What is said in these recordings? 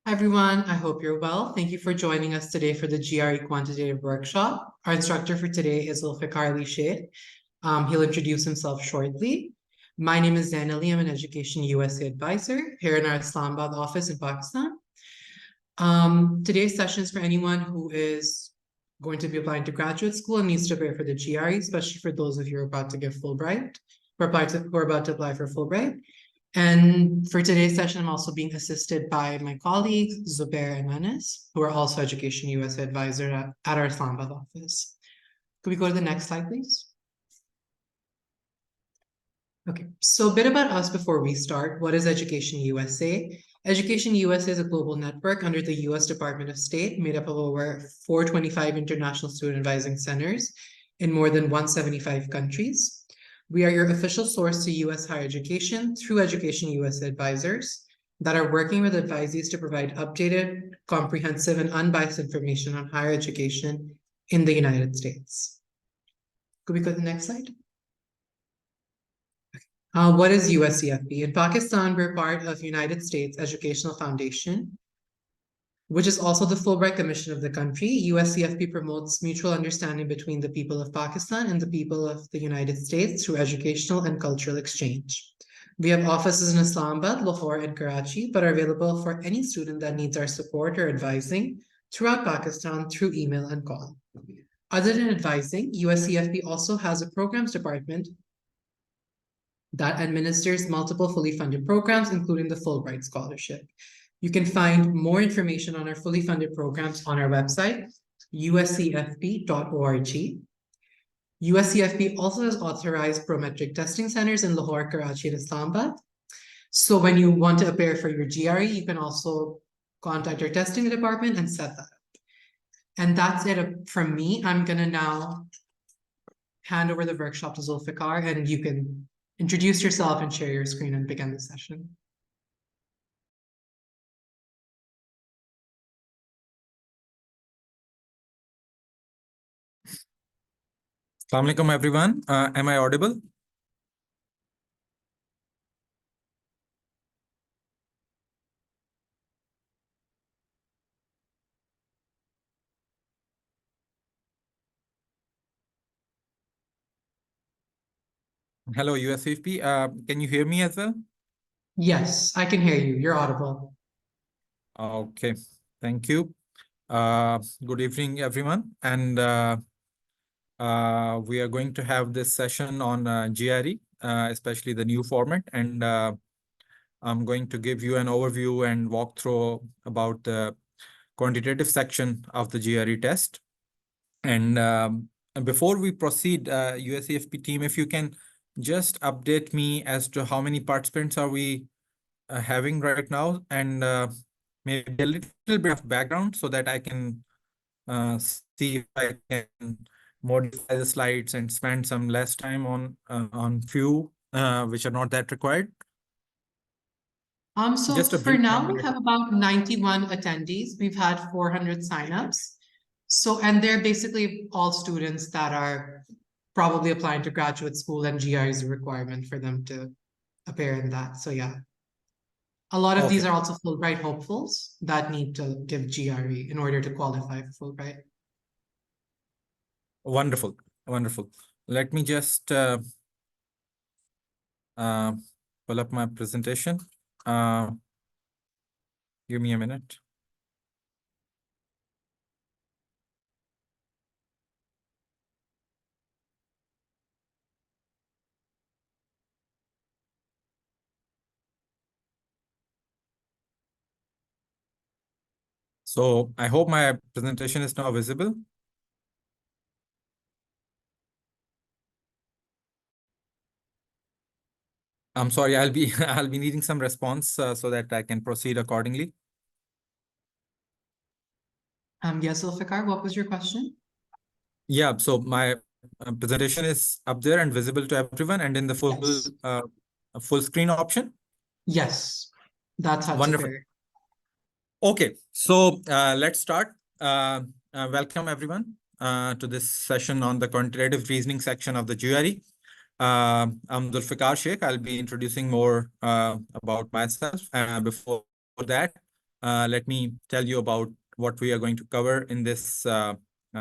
Hi everyone, I hope you're well. Thank you for joining us today for the GRE Quantitative Workshop. Our instructor for today is Zulfiqar Ali Shaikh. He'll introduce himself shortly. My name is Zain Ali. I'm an Education USA advisor here in our Islamabad office in Pakistan. Today's session is for anyone who is going to be applying to graduate school and needs to prepare for the GRE, especially for those of you who are about to give Fulbright, who are about to apply for Fulbright. And for today's session, I'm also being assisted by my colleagues, Zubair and Anas, who are also Education USA advisor at our Islamabad office. Could we go to the next slide, please? Okay, so a bit about us before we start. What is Education USA? Education USA is a global network under the US Department of State made up of over 425 international student advising centers in more than 175 countries. We are your official source to US higher education through Education USA advisors that are working with advisees to provide updated, comprehensive, and unbiased information on higher education in the United States. Could we go to the next slide? What is USEFP? In Pakistan, we're part of United States Educational Foundation, which is also the Fulbright Commission of the country. USEFP promotes mutual understanding between the people of Pakistan and the people of the United States through educational and cultural exchange. We have offices in Islamabad, Lahore, and Karachi, but are available for any student that needs our support or advising throughout Pakistan through email and call. Other than advising, USEFP also has a programs department that administers multiple fully funded programs, including the Fulbright Scholarship. You can find more information on our fully funded programs on our website, uscfp.org. USCFP also has authorized prometric testing centers in Lahore, Karachi, and Islamabad. So when you want to appear for your GRE, you can also contact our testing department and set that up. And that's it from me. I'm gonna now hand over the workshop to Zulfiqar, and you can introduce yourself and share your screen and begin the session. Assalamu alaikum, everyone. Am I audible? Hello, USEFP. Can you hear me as well? Yes, I can hear you. You're audible. Okay, thank you. Good evening, everyone. And we are going to have this session on GRE, especially the new format. And I'm going to give you an overview and walkthrough about the quantitative section of the GRE test. And before we proceed, USEFP team, if you can just update me as to how many participants are we having right now, and maybe a little bit of background so that I can see if I can modify the slides and spend some less time on few which are not that required. So Just a for brief now, we have about 91 attendees. We've had 400 signups. So, and they're basically all students that are probably applying to graduate school, and GRE is a requirement for them to appear in that. So yeah. A lot of these are also Fulbright hopefuls that need to give GRE in order to qualify for Fulbright. Wonderful, wonderful. Let me just pull up my presentation. Give me a minute. So I hope my presentation is now visible. I'm sorry, I'll be needing some response so that I can proceed accordingly. Yes, Zulfiqar, what was your question? Yeah, so my presentation is up there and visible to everyone, and in the full screen option. Yes, that's how Wonderful. to Okay, so let's start. Welcome everyone to this session on the quantitative reasoning section of the GRE. I'm Zulfiqar Shaikh. I'll be introducing more about myself. Before that, let me tell you about what we are going to cover in this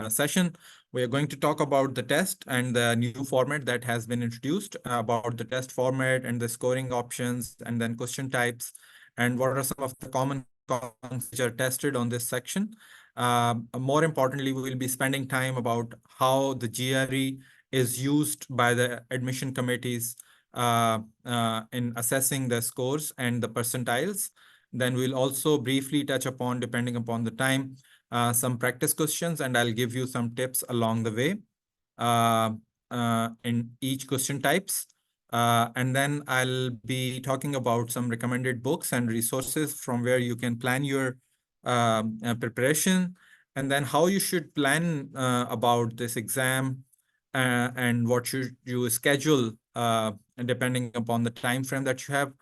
session. We are going to talk about the test and the new format that has been introduced, about the test format and the scoring options, and then question types, and what are some of the common concepts which are tested on this section. More importantly, we will be spending time about how the GRE is used by the admission committees in assessing the scores and the percentiles. Then we'll also briefly touch upon, depending upon the time, some practice questions, and I'll give you some tips along the way uh, in each question types. And then I'll be talking about some recommended books and resources from where you can plan your preparation, and then how you should plan about this exam, and what should you schedule depending upon the time frame that you have.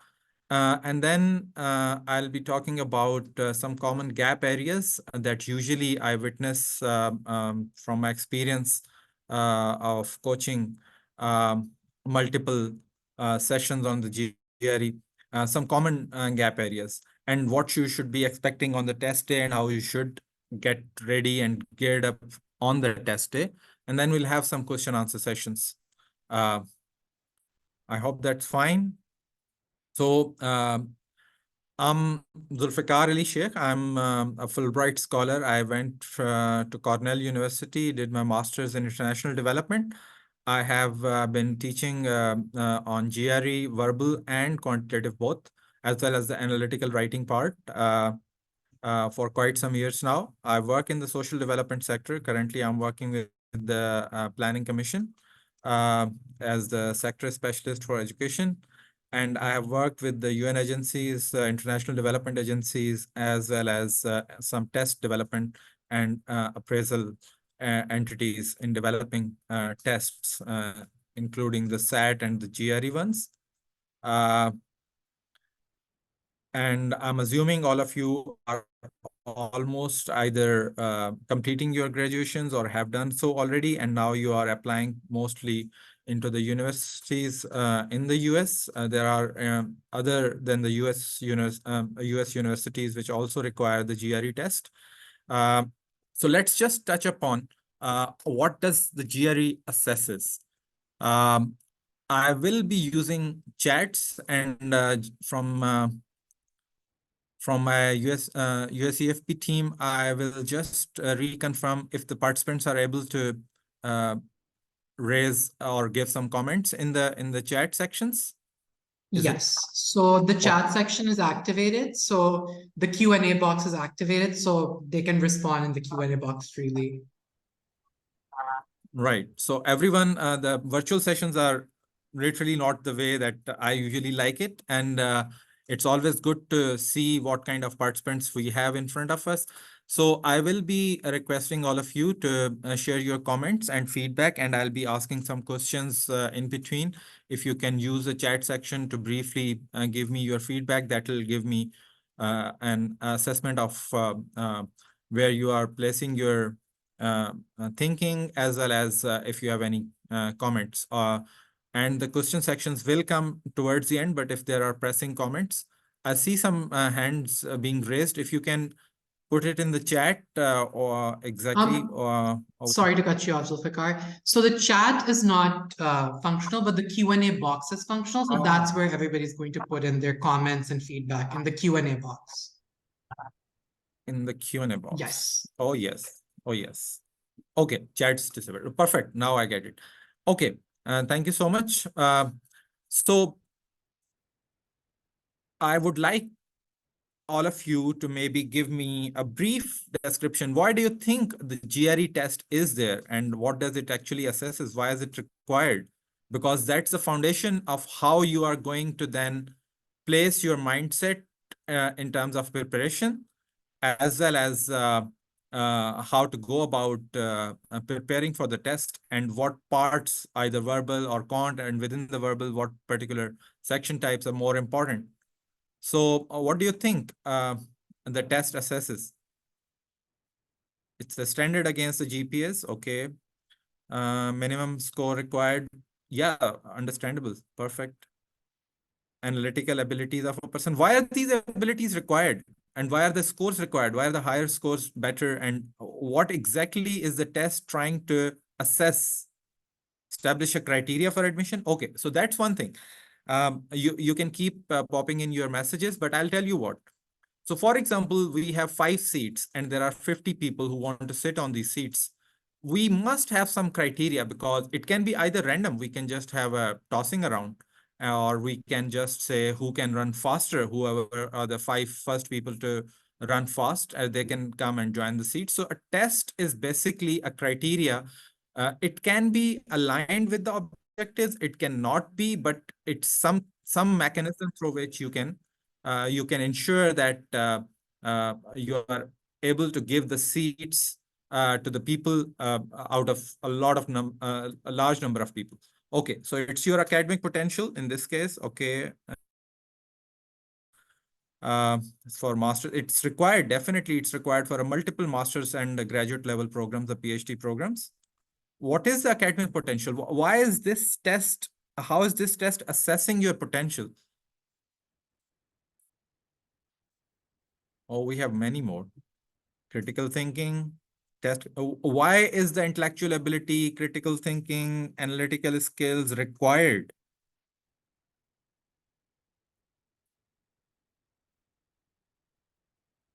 And then I'll be talking about some common gap areas that usually I witness from my experience of coaching multiple sessions on the GRE, some common gap areas, and what you should be expecting on the test day, and how you should get ready and geared up on the test day. And then we'll have some question answer sessions. I hope that's fine. So I'm Zulfiqar Ali Shaikh. I'm a Fulbright scholar. I went to Cornell University, did my master's in international development. I have been teaching on GRE, verbal and quantitative both, as well as the analytical writing part for quite some years now. I work in the social development sector. Currently, I'm working with the Planning Commission as the sector specialist for education. And I have worked with the UN agencies, international development agencies, as well as some test development and appraisal entities in developing tests, including the SAT and the GRE ones. And I'm assuming all of you are almost either completing your graduations or have done so already, and now you are applying mostly into the universities in the US. There are other than the US universities which also require the GRE test. So let's just touch upon what does the GRE assesses. I will be using chats and from my USEFP team, I will just reconfirm if the participants are able to raise or give some comments in the chat sections. Yes, so the chat section is activated, so the Q&A box is activated, so they can respond in the Q&A box freely. Right. So everyone, the virtual sessions are literally not the way that I usually like it. And it's always good to see what kind of participants we have in front of us. So I will be requesting all of you to share your comments and feedback, and I'll be asking some questions in between. If you can use the chat section to briefly give me your feedback, that will give me an assessment of where you are placing your thinking, as well as if you have any comments. And the question sections will come towards the end, but if there are pressing comments, I see some hands being raised. If you can put it in the chat or exactly. Sorry to cut you off, Zulfiqar. So the chat is not functional, but the Q&A box is functional. So that's where everybody's going to put in their comments and feedback in the Q&A box. In the Q&A box. Yes. Oh, yes. Oh, yes. Okay, chat's disabled. Perfect. Now I get it. Okay. Thank you so much. So I would like all of you to maybe give me a brief description. Why do you think the GRE test is there, and what does it actually assesses? Why is it required? Because that's the foundation of how you are going to then place your mindset in terms of preparation, as well as how to go about preparing for the test, and what parts, either verbal or quant, and within the verbal, what particular section types are more important. So what do you think the test assesses? It's a standard against the GPS. Okay. Minimum score required. Yeah, understandable. Perfect. Analytical abilities of a person. Why are these abilities required? And why are the scores required? Why are the higher scores better? And what exactly is the test trying to assess? Establish a criteria for admission? Okay, so that's one thing. You can keep popping in your messages, but I'll tell you what. So for example, we have 5 seats and there are 50 people who want to sit on these seats. We must have some criteria because it can be either random. We can just have a tossing around, or we can just say who can run faster, whoever are the 5 first people to run fast, they can come and join the seat. So a test is basically a criteria. It can be aligned with the objectives. It cannot be, but it's some mechanism through which you can ensure that you are able to give the seats to the people out of a large number of people. Okay, so it's your academic potential in this case. Okay. For master, it's required. Definitely, it's required for a multiple masters and graduate level programs, the PhD programs. What is the academic potential? Why is this test? How is this test assessing your potential? Oh, we have many more. Critical thinking, test. Why is the intellectual ability, critical thinking, analytical skills required?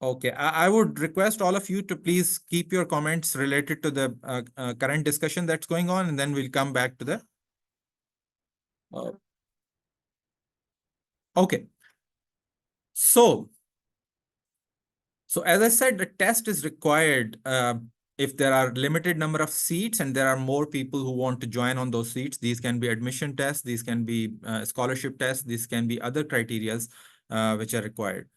Okay, I would request all of you to please keep your comments related to the current discussion that's going on, and then we'll come back to the. Okay. So as I said, the test is required if there are limited number of seats and there are more people who want to join on those seats. These can be admission tests, these can be scholarship tests, these can be other criterias which are required.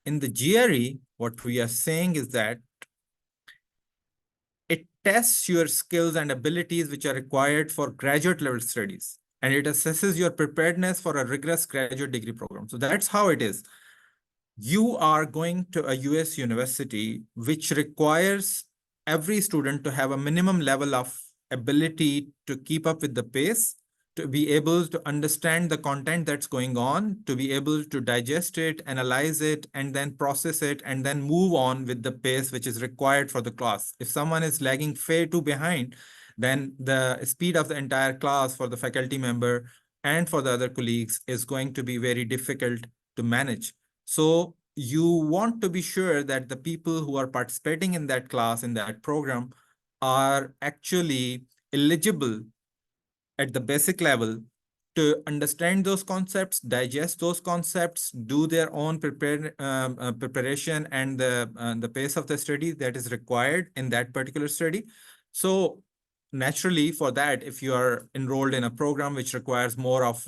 In the GRE, what we are saying is that it tests your skills and abilities which are required for graduate level studies, and it assesses your preparedness for a rigorous graduate degree program. So that's how it is. You are going to a US university, which requires every student to have a minimum level of ability to keep up with the pace, to be able to understand the content that's going on, to be able to digest it, analyze it, and then process it, and then move on with the pace which is required for the class. If someone is lagging far too behind, then the speed of the entire class for the faculty member and for the other colleagues is going to be very difficult to manage. So you want to be sure that the people who are participating in that class, in that program, are actually eligible at the basic level to understand those concepts, digest those concepts, do their own preparation and the pace of the study that is required in that particular study. So naturally, for that, if you are enrolled in a program which requires more of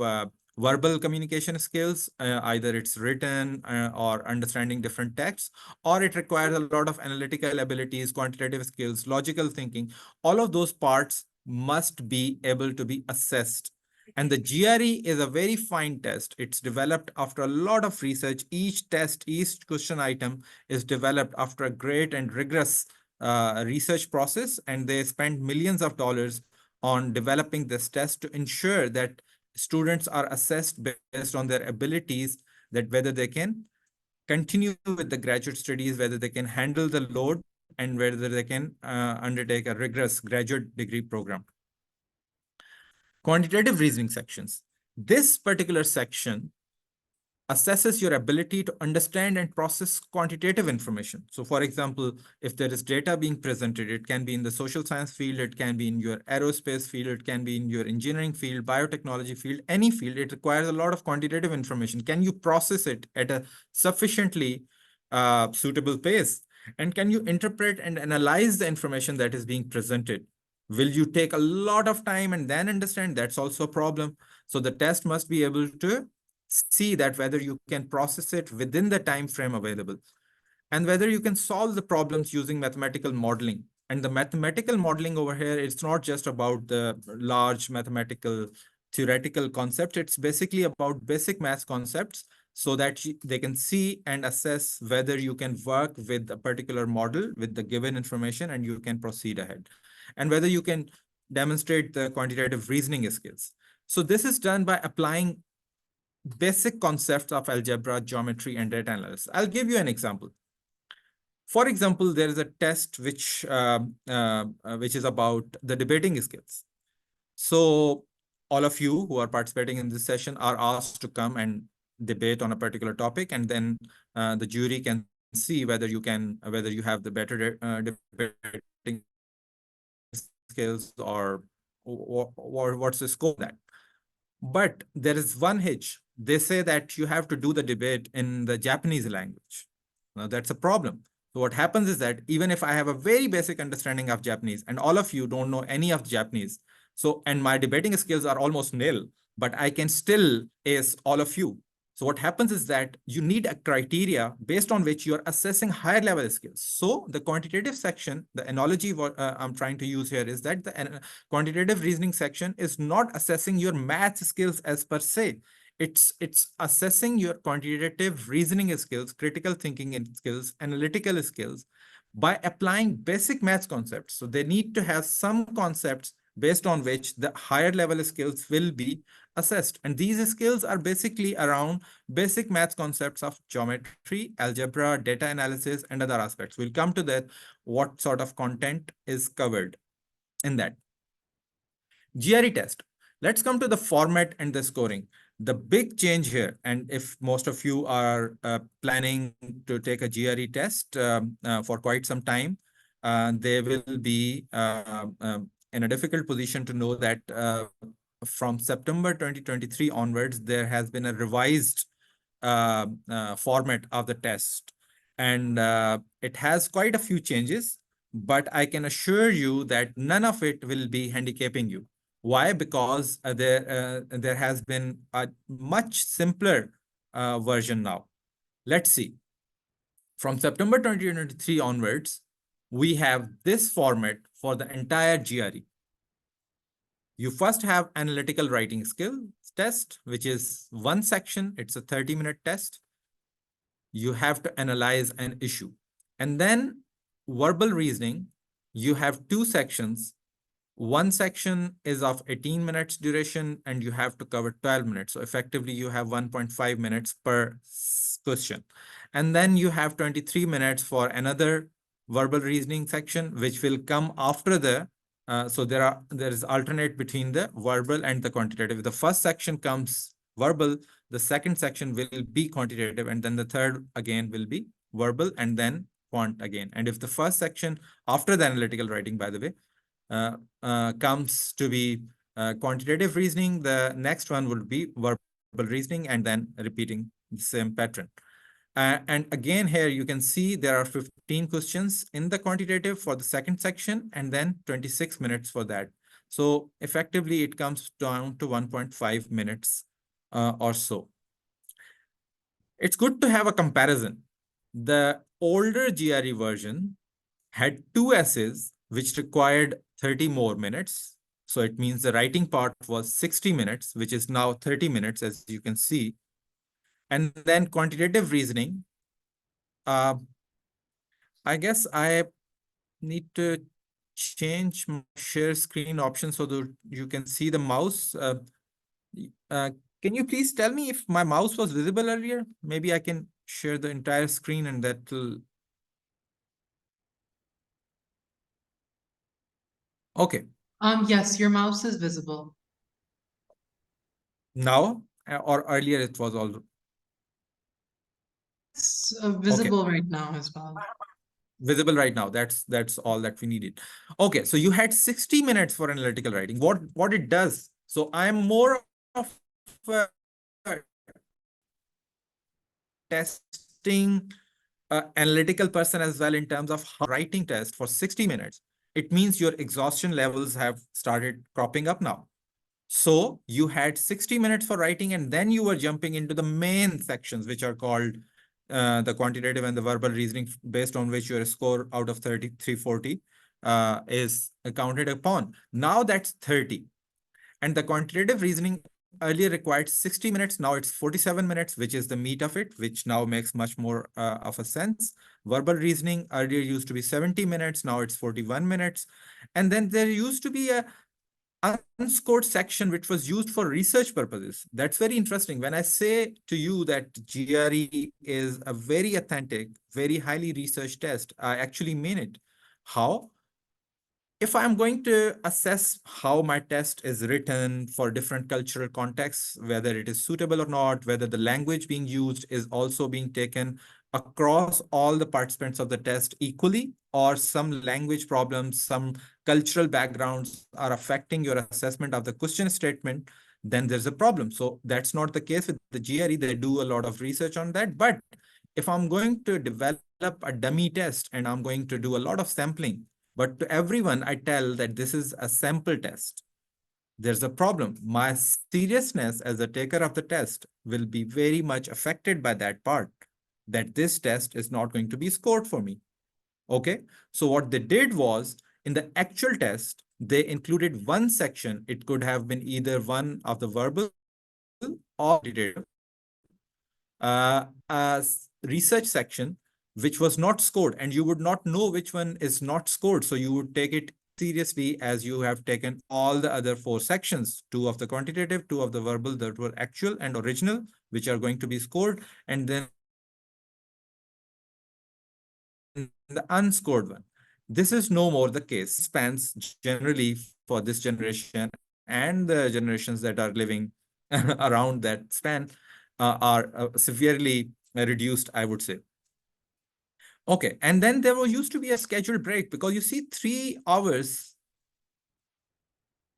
verbal communication skills, either it's written or understanding different texts, or it requires a lot of analytical abilities, quantitative skills, logical thinking, all of those parts must be able to be assessed. And the GRE is a very fine test. It's developed after a lot of research. Each test, each question item is developed after a great and rigorous research process, and they spend millions of dollars on developing this test to ensure that students are assessed based on their abilities, that whether they can continue with the graduate studies, whether they can handle the load, and whether they can undertake a rigorous graduate degree program. Quantitative reasoning sections. This particular section assesses your ability to understand and process quantitative information. So for example, if there is data being presented, it can be in the social science field, it can be in your aerospace field, it can be in your engineering field, biotechnology field, any field, it requires a lot of quantitative information. Can you process it at a sufficiently suitable pace? And can you interpret and analyze the information that is being presented? Will you take a lot of time and then understand? That's also a problem. So the test must be able to see that whether you can process it within the time frame available, and whether you can solve the problems using mathematical modeling. And the mathematical modeling over here, it's not just about the large mathematical theoretical concept. It's basically about basic math concepts, so that they can see and assess whether you can work with a particular model with the given information and you can proceed ahead, and whether you can demonstrate the quantitative reasoning skills. So this is done by applying basic concepts of algebra, geometry, and data analysis. I'll give you an example. For example, there is a test which is about the debating skills. So all of you who are participating in this session are asked to come and debate on a particular topic, and then the jury can see whether you have the better debating skills or what's the score of that. But there is one hitch. They say that you have to do the debate in the Japanese language. Now that's a problem. So what happens is that even if I have a very basic understanding of Japanese and all of you don't know any of Japanese, so and my debating skills are almost nil, but I can still ace all of you. So what happens is that you need a criteria based on which you're assessing higher level skills. So the quantitative section, the analogy what I'm trying to use here is that the quantitative reasoning section is not assessing your math skills as per se. It's assessing your quantitative reasoning skills, critical thinking skills, analytical skills by applying basic maths concepts. So they need to have some concepts based on which the higher level skills will be assessed. And these skills are basically around basic maths concepts of geometry, algebra, data analysis, and other aspects. We'll come to that, what sort of content is covered in that. GRE test. Let's come to the format and the scoring. The big change here, and if most of you are planning to take a GRE test for quite some time, they will be in a difficult position to know that from September 2023 onwards, there has been a revised format of the test. And it has quite a few changes, but I can assure you that none of it will be handicapping you. Why? Because there has been a much simpler version now. Let's see. From September 2023 onwards, we have this format for the entire GRE. You first have analytical writing skills test, which is one section. It's a 30-minute test. You have to analyze an issue. And then verbal reasoning, you have two sections. One section is of 18 minutes duration, and you have to cover 12 minutes. So effectively, you have 1.5 minutes per question. And then you have 23 minutes for another verbal reasoning section, which will come after the, so there is alternate between the verbal and the quantitative. The first section comes verbal, the second section will be quantitative, and then the third again will be verbal, and then quant again. And if the first section after the analytical writing, by the way, comes to be quantitative reasoning, the next one would be verbal reasoning, and then repeating the same pattern. And again, here you can see there are 15 questions in the quantitative for the second section, and then 26 minutes for that. So effectively, it comes down to 1.5 minutes or so. It's good to have a comparison. The older GRE version had two essays which required 30 more minutes. So it means the writing part was 60 minutes, which is now 30 minutes, as you can see. And then quantitative reasoning. I guess I need to change my share screen option so that you can see the mouse. Can you please tell me if my mouse was visible earlier? Maybe I can share the entire screen and that will... Okay. Yes, your mouse is visible. Now, or earlier it was all... It's visible right now as well. Visible right now. That's all that we needed. Okay, so you had 60 minutes for analytical writing. What it does? So I'm more of a testing analytical person as well in terms of writing test for 60 minutes. It means your exhaustion levels have started cropping up now. So you had 60 minutes for writing, and then you were jumping into the main sections, which are called the quantitative and the verbal reasoning, based on which your score out of 340 is counted upon. Now that's 30. And the quantitative reasoning earlier required 60 minutes. Now it's 47 minutes, which is the meat of it, which now makes much more of a sense. Verbal reasoning earlier used to be 70 minutes. Now it's 41 minutes. And then there used to be a unscored section which was used for research purposes. That's very interesting. When I say to you that GRE is a very authentic, very highly researched test, I actually mean it. How? If I'm going to assess how my test is written for different cultural contexts, whether it is suitable or not, whether the language being used is also being taken across all the participants of the test equally, or some language problems, some cultural backgrounds are affecting your assessment of the question statement, then there's a problem. So that's not the case with the GRE. They do a lot of research on that. But if I'm going to develop a dummy test and I'm going to do a lot of sampling, but to everyone, I tell that this is a sample test. There's a problem. My seriousness as a taker of the test will be very much affected by that part, that this test is not going to be scored for me. Okay. So what they did was, in the actual test, they included one section. It could have been either one of the verbal or quantitative, a research section which was not scored, and you would not know which one is not scored. So you would take it seriously as you have taken all the other 4 sections, 2 of the quantitative, 2 of the verbal that were actual and original, which are going to be scored, and then the unscored one. This is no more the case. Spans generally for this generation and the generations that are living around that span are severely reduced, I would say. Okay, and then there was used to be a scheduled break, because you see 3 hours,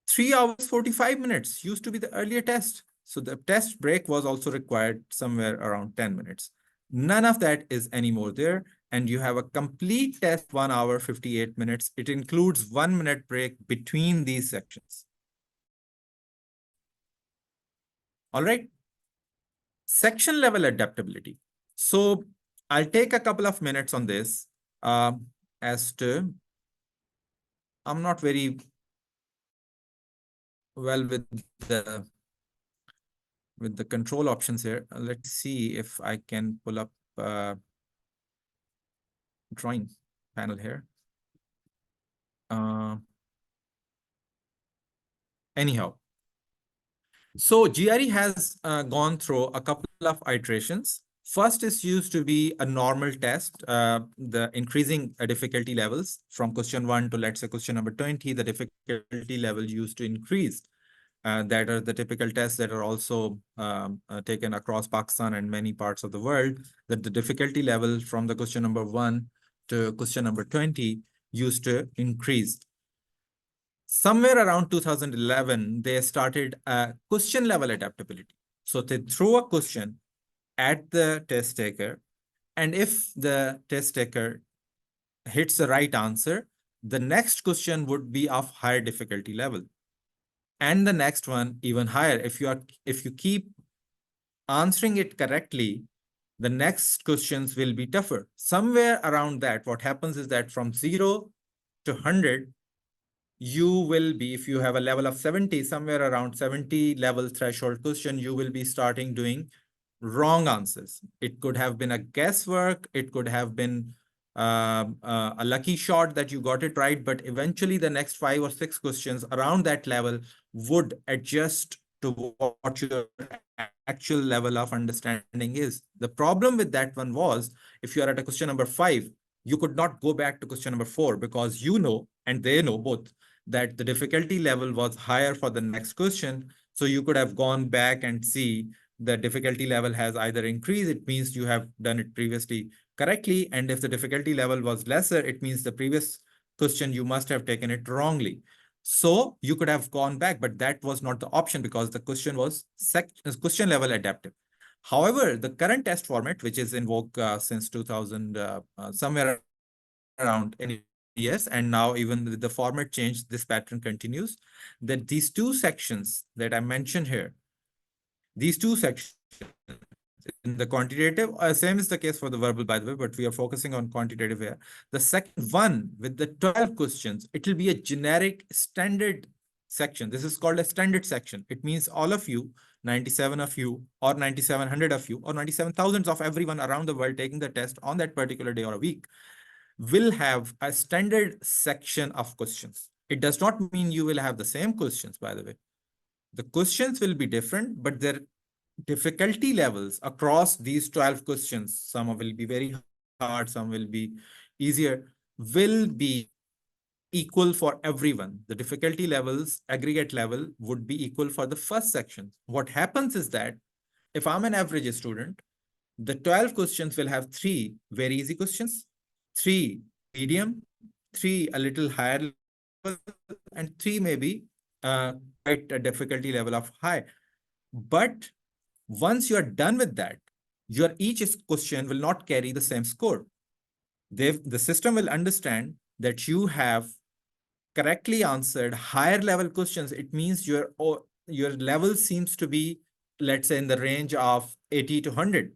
45 minutes used to be the earlier test. So the test break was also required somewhere around 10 minutes. None of that is anymore there. And you have a complete test, 1 hour, 58 minutes. It includes 1 minute break between these sections. All right. Section level adaptability. So I'll take a couple of minutes on this as to, I'm not very well with the control options here. Let's see if I can pull up drawing panel here. Anyhow, so GRE has gone through a couple of iterations. First is used to be a normal test, the increasing difficulty levels from question 1 to, let's say, question number 20, the difficulty level used to increase. That are the typical tests that are also taken across Pakistan and many parts of the world, that the difficulty level from the question number 1 to question number 20 used to increase. Somewhere around 2011, they started a question level adaptability. So they throw a question at the test taker, and if the test taker hits the right answer, the next question would be of higher difficulty level, and the next one even higher. If you keep answering it correctly, the next questions will be tougher. Somewhere around that, what happens is that from 0 to 100, you will be, if you have a level of 70, somewhere around 70 level threshold question, you will be starting doing wrong answers. It could have been a guesswork. It could have been a lucky shot that you got it right, but eventually the next 5 or 6 questions around that level would adjust to what your actual level of understanding is. The problem with that one was, if you are at a question number 5, you could not go back to question number 4, because you know, and they know both, that the difficulty level was higher for the next question. So you could have gone back and see the difficulty level has either increased, it means you have done it previously correctly. And if the difficulty level was lesser, it means the previous question you must have taken it wrongly. So you could have gone back, but that was not the option, because the question was question level adaptive. However, the current test format, which is in vogue since 2000, somewhere around any years, and now even with the format change, this pattern continues, that these 2 sections that I mentioned here, these 2 sections in the quantitative, same is the case for the verbal, by the way, but we are focusing on quantitative here. The second one with the 12 questions, it will be a generic standard section. This is called a standard section. It means all of you, 97 of you, or 9,700 of you, or 97,000 of everyone around the world taking the test on that particular day or a week will have a standard section of questions. It does not mean you will have the same questions, by the way. The questions will be different, but their difficulty levels across these 12 questions, some will be very hard, some will be easier, will be equal for everyone. The difficulty levels, aggregate level, would be equal for the first section. What happens is that if I'm an average student, the 12 questions will have 3 very easy questions, 3 medium, 3 a little higher level, and 3 maybe quite a difficulty level of high. But once you are done with that, your each question will not carry the same score. The system will understand that you have correctly answered higher level questions. It means your level seems to be, let's say, in the range of 80 to 100.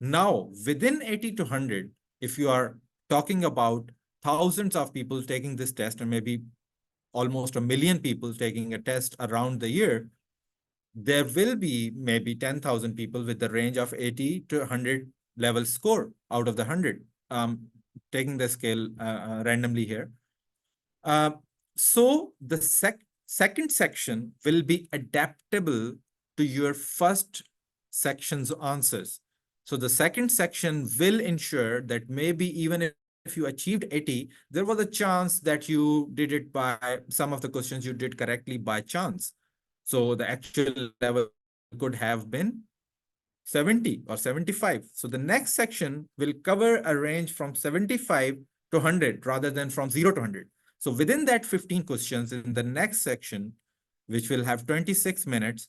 Now, within 80 to 100, if you are talking about thousands of people taking this test, and maybe almost 1 million people taking a test around the year, there will be maybe 10,000 people with the range of 80 to 100 level score out of the 100, taking the scale randomly here. So the second section will be adaptable to your first section's answers. So the second section will ensure that maybe even if you achieved 80, there was a chance that you did it by some of the questions you did correctly by chance. So the actual level could have been 70 or 75. So the next section will cover a range from 75 to 100 rather than from 0 to 100. So within that 15 questions in the next section, which will have 26 minutes,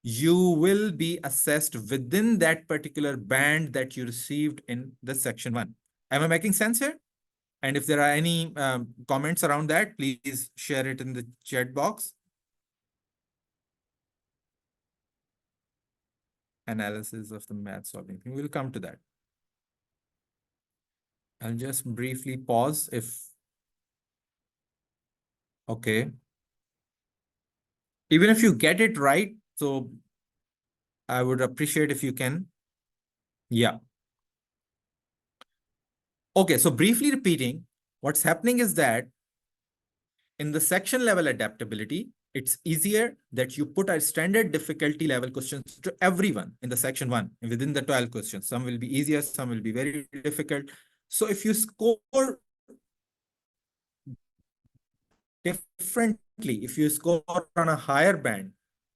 you will be assessed within that particular band that you received in the section 1. Am I making sense here? And if there are any comments around that, please share it in the chat box. Analysis of the math solving. We will come to that. I'll just briefly pause if, okay. Even if you get it right, so I would appreciate if you can. Yeah. Okay, so briefly repeating, what's happening is that in the section level adaptability, it's easier that you put a standard difficulty level questions to everyone in the section 1 within the 12 questions. Some will be easier, some will be very difficult. So if you score differently, if you score on a higher band,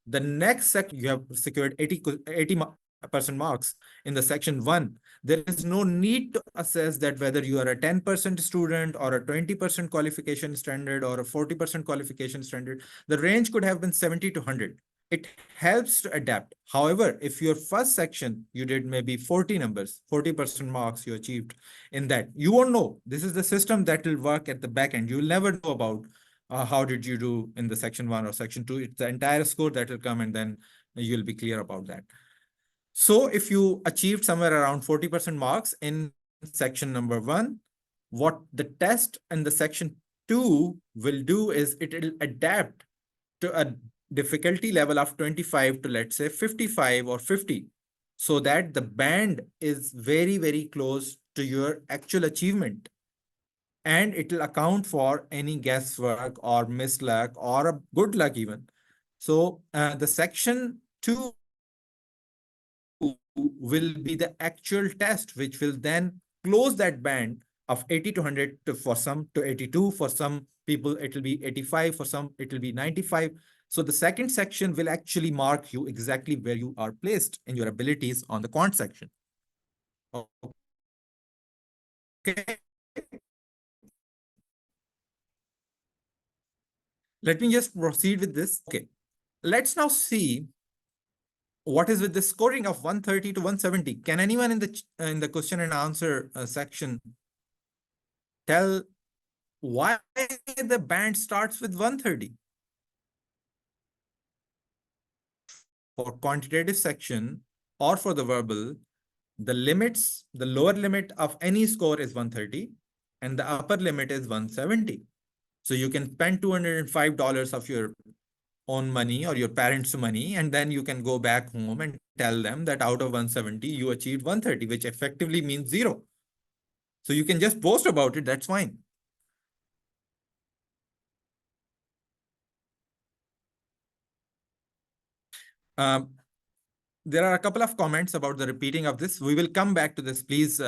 the next section you have secured 80% marks in the section 1. There is no need to assess that whether you are a 10% student or a 20% qualification standard or a 40% qualification standard. The range could have been 70 to 100. It helps to adapt. However, if your first section, you did maybe 40 numbers, 40% marks you achieved in that, you won't know. This is the system that will work at the back end. You will never know about how did you do in the section 1 or section 2. It's the entire score that will come, and then you'll be clear about that. So if you achieved somewhere around 40% marks in section number 1, what the test in the section 2 will do is it will adapt to a difficulty level of 25 to, let's say, 55 or 50, so that the band is very, very close to your actual achievement. And it will account for any guesswork or misluck or a good luck even. So the section 2 will be the actual test, which will then close that band of 80 to 100 to, for some, to 82. For some people, it will be 85. For some, it will be 95. So the second section will actually mark you exactly where you are placed in your abilities on the quant section. Okay. Let me just proceed with this. Okay. Let's now see what is with the scoring of 130 to 170. Can anyone in the question and answer section tell why the band starts with 130? For quantitative section or for the verbal, the limits, the lower limit of any score is 130 and the upper limit is 170. So you can spend $205 of your own money or your parents' money, and then you can go back home and tell them that out of 170, you achieved 130, which effectively means 0. So you can just boast about it, that's fine. There are a couple of comments about the repeating of this. We will come back to this. Please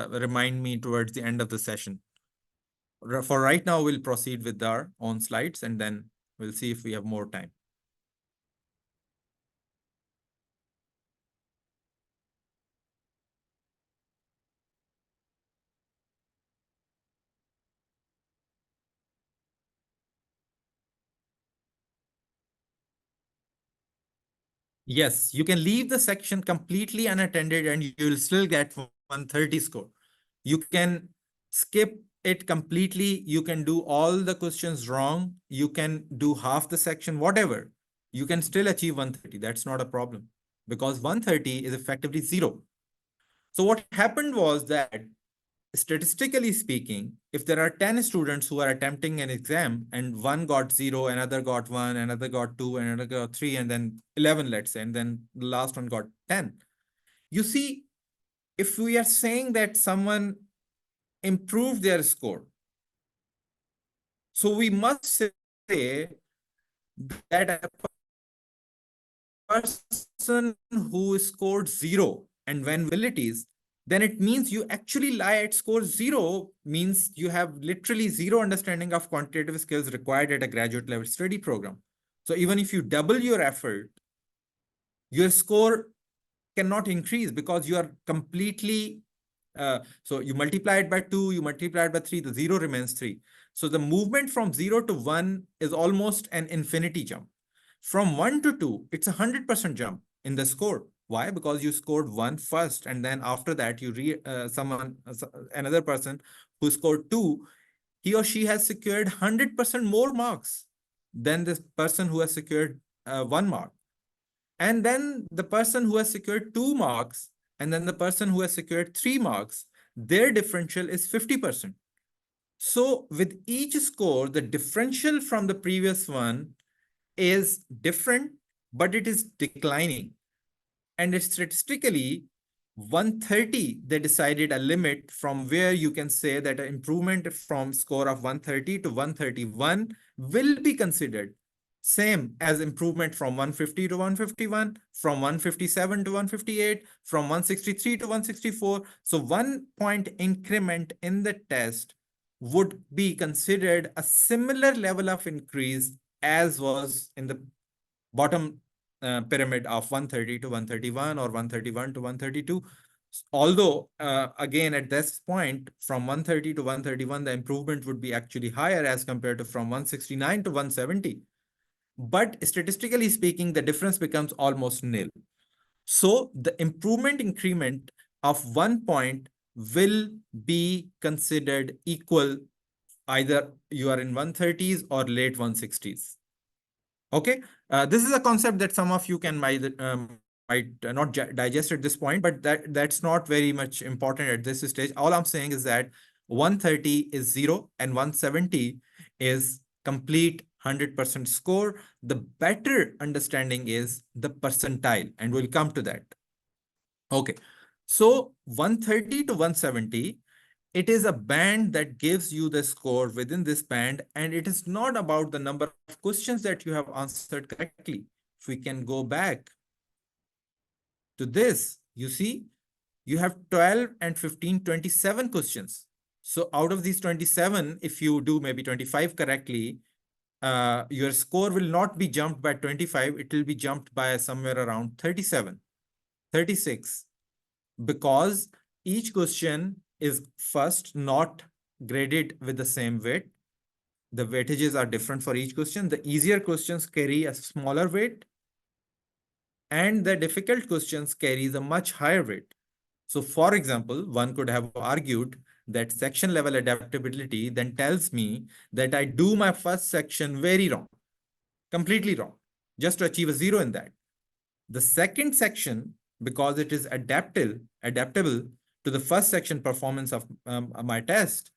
remind me towards the end of the session. For right now, we'll proceed with our own slides and then we'll see if we have more time. Yes, you can leave the section completely unattended and you'll still get 130 score. You can skip it completely. You can do all the questions wrong. You can do half the section, whatever. You can still achieve 130. That's not a problem because 130 is effectively zero. So what happened was that statistically speaking, if there are 10 students who are attempting an exam and one got 0, another got 1, another got 2, another got 3, and then 11, let's say, and then the last one got 10. You see, if we are saying that someone improved their score, so we must say that a person who scored 0 and when abilities, then it means you actually lie at score 0, means you have literally 0 understanding of quantitative skills required at a graduate level study program. So even if you double your effort, your score cannot increase because you are completely, so you multiply it by 2, you multiply it by 3, the 0 remains 3. So the movement from 0 to 1 is almost an infinity jump. From 1 to 2, it's 100% jump in the score. Why? Because you scored 1 first, and then after that, another person who scored 2, he or she has secured 100% more marks than this person who has secured 1 mark. And then the person who has secured 2 marks, and then the person who has secured 3 marks, their differential is 50%. So with each score, the differential from the previous one is different, but it is declining. And it's statistically 130, they decided a limit from where you can say that an improvement from score of 130 to 131 will be considered same as improvement from 150 to 151, from 157 to 158, from 163 to 164. So 1 point increment in the test would be considered a similar level of increase as was in the bottom pyramid of 130 to 131 or 131 to 132. Although, again, at this point, from 130 to 131, the improvement would be actually higher as compared to from 169 to 170. But statistically speaking, the difference becomes almost nil. So the improvement increment of 1 point will be considered equal either you are in 130s or late 160s. Okay, this is a concept that some of you might not digest at this point, but that's not very much important at this stage. All I'm saying is that 130 is 0 and 170 is complete 100% score. The better understanding is the percentile, and we'll come to that. Okay, so 130 to 170, it is a band that gives you the score within this band, and it is not about the number of questions that you have answered correctly. If we can go back to this, you see, you have 12 and 15, 27 questions. So out of these 27, if you do maybe 25 correctly, your score will not be jumped by 25. It will be jumped by somewhere around 37, 36, because each question is first not graded with the same weight. The weightages are different for each question. The easier questions carry a smaller weight, and the difficult questions carries a much higher weight. So for example, one could have argued that section level adaptability then tells me that I do my first section very wrong, completely wrong, just to achieve a 0 in that. The second section, because it is adaptable to the first section performance of my test,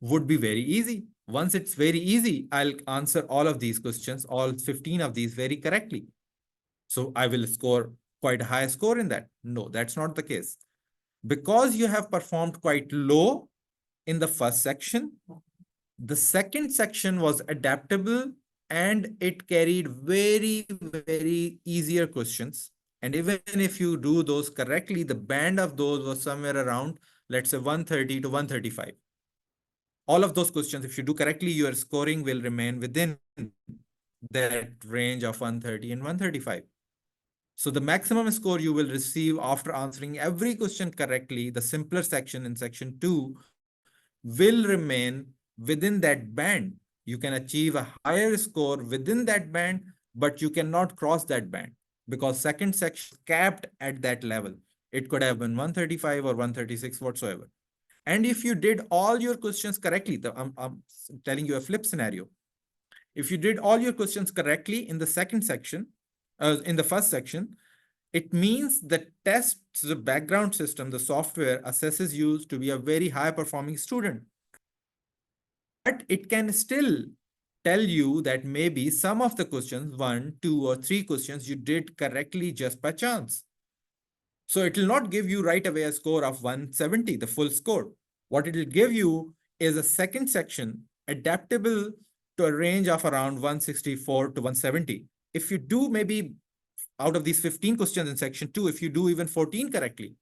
would be very easy. Once it's very easy, I'll answer all of these questions, all 15 of these very correctly. So I will score quite a high score in that. No, that's not the case. Because you have performed quite low in the first section, the second section was adaptable and it carried very, very easier questions. And even if you do those correctly, the band of those was somewhere around, let's say 130 to 135. All of those questions, if you do correctly, your scoring will remain within that range of 130 and 135. So the maximum score you will receive after answering every question correctly, the simpler section in section 2, will remain within that band. You can achieve a higher score within that band, but you cannot cross that band because second section is capped at that level. It could have been 135 or 136 whatsoever. And if you did all your questions correctly, I'm telling you a flip scenario. If you did all your questions correctly in the second section, in the first section, it means the test, the background system, the software assesses you to be a very high performing student. But it can still tell you that maybe some of the questions, 1, 2, or 3 questions, you did correctly just by chance. So it will not give you right away a score of 170, the full score. What it will give you is a second section adaptable to a range of around 164 to 170. If you do maybe out of these 15 questions in section 2, if you do even 14 correctly,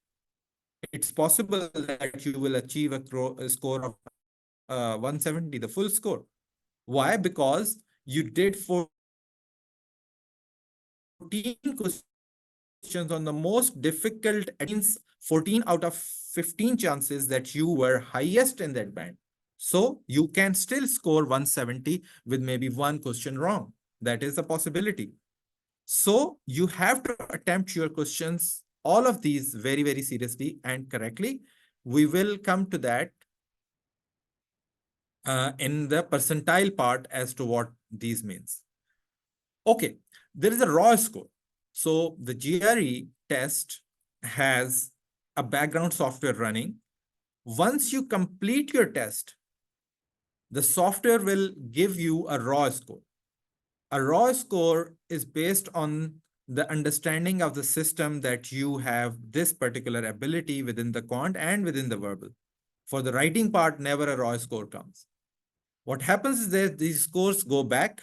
it's possible that you will achieve a score of 170, the full score. Why? Because you did 14 questions on the most difficult, means 14 out of 15 chances that you were highest in that band. So you can still score 170 with maybe one question wrong. That is a possibility. So you have to attempt your questions, all of these very, very seriously and correctly. We will come to that in the percentile part as to what these means. Okay, there is a raw score. So the GRE test has a background software running. Once you complete your test, the software will give you a raw score. A raw score is based on the understanding of the system that you have this particular ability within the quant and within the verbal. For the writing part, never a raw score comes. What happens is that these scores go back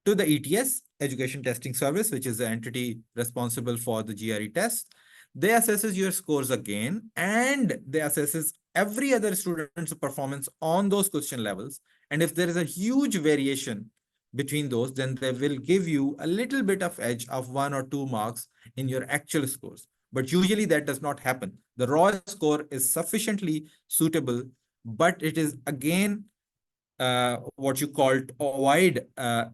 to the ETS, Education Testing Service, which is the entity responsible for the GRE test. They assesses your scores again, and they assesses every other student's performance on those question levels. And if there is a huge variation between those, then they will give you a little bit of edge of 1 or 2 marks in your actual scores. But usually that does not happen. The raw score is sufficiently suitable, but it is again what you call to avoid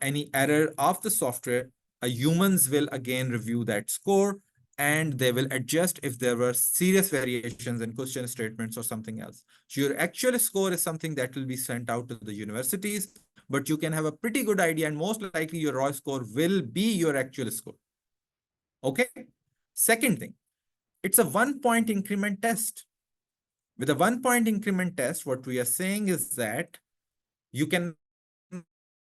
any error of the software. Humans will again review that score and they will adjust if there were serious variations in question statements or something else. So your actual score is something that will be sent out to the universities, but you can have a pretty good idea and most likely your raw score will be your actual score. Okay. Second thing, it's a 1-point increment test. With a 1-point increment test, what we are saying is that you can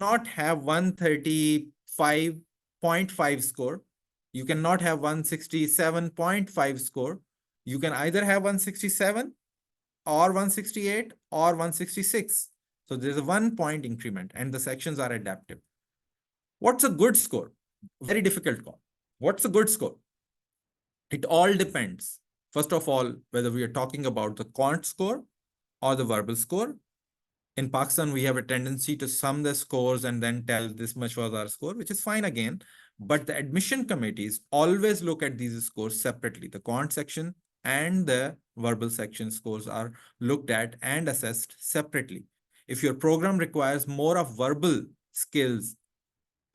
not have 135.5 score. You cannot have 167.5 score. You can either have 167 or 168 or 166. So there's a 1-point increment and the sections are adaptive. What's a good score? Very difficult call. What's a good score? It all depends. First of all, whether we are talking about the quant score or the verbal score. In Pakistan, we have a tendency to sum the scores and then tell this much was our score, which is fine again. But the admission committees always look at these scores separately. The quant section and the verbal section scores are looked at and assessed separately. If your program requires more of verbal skills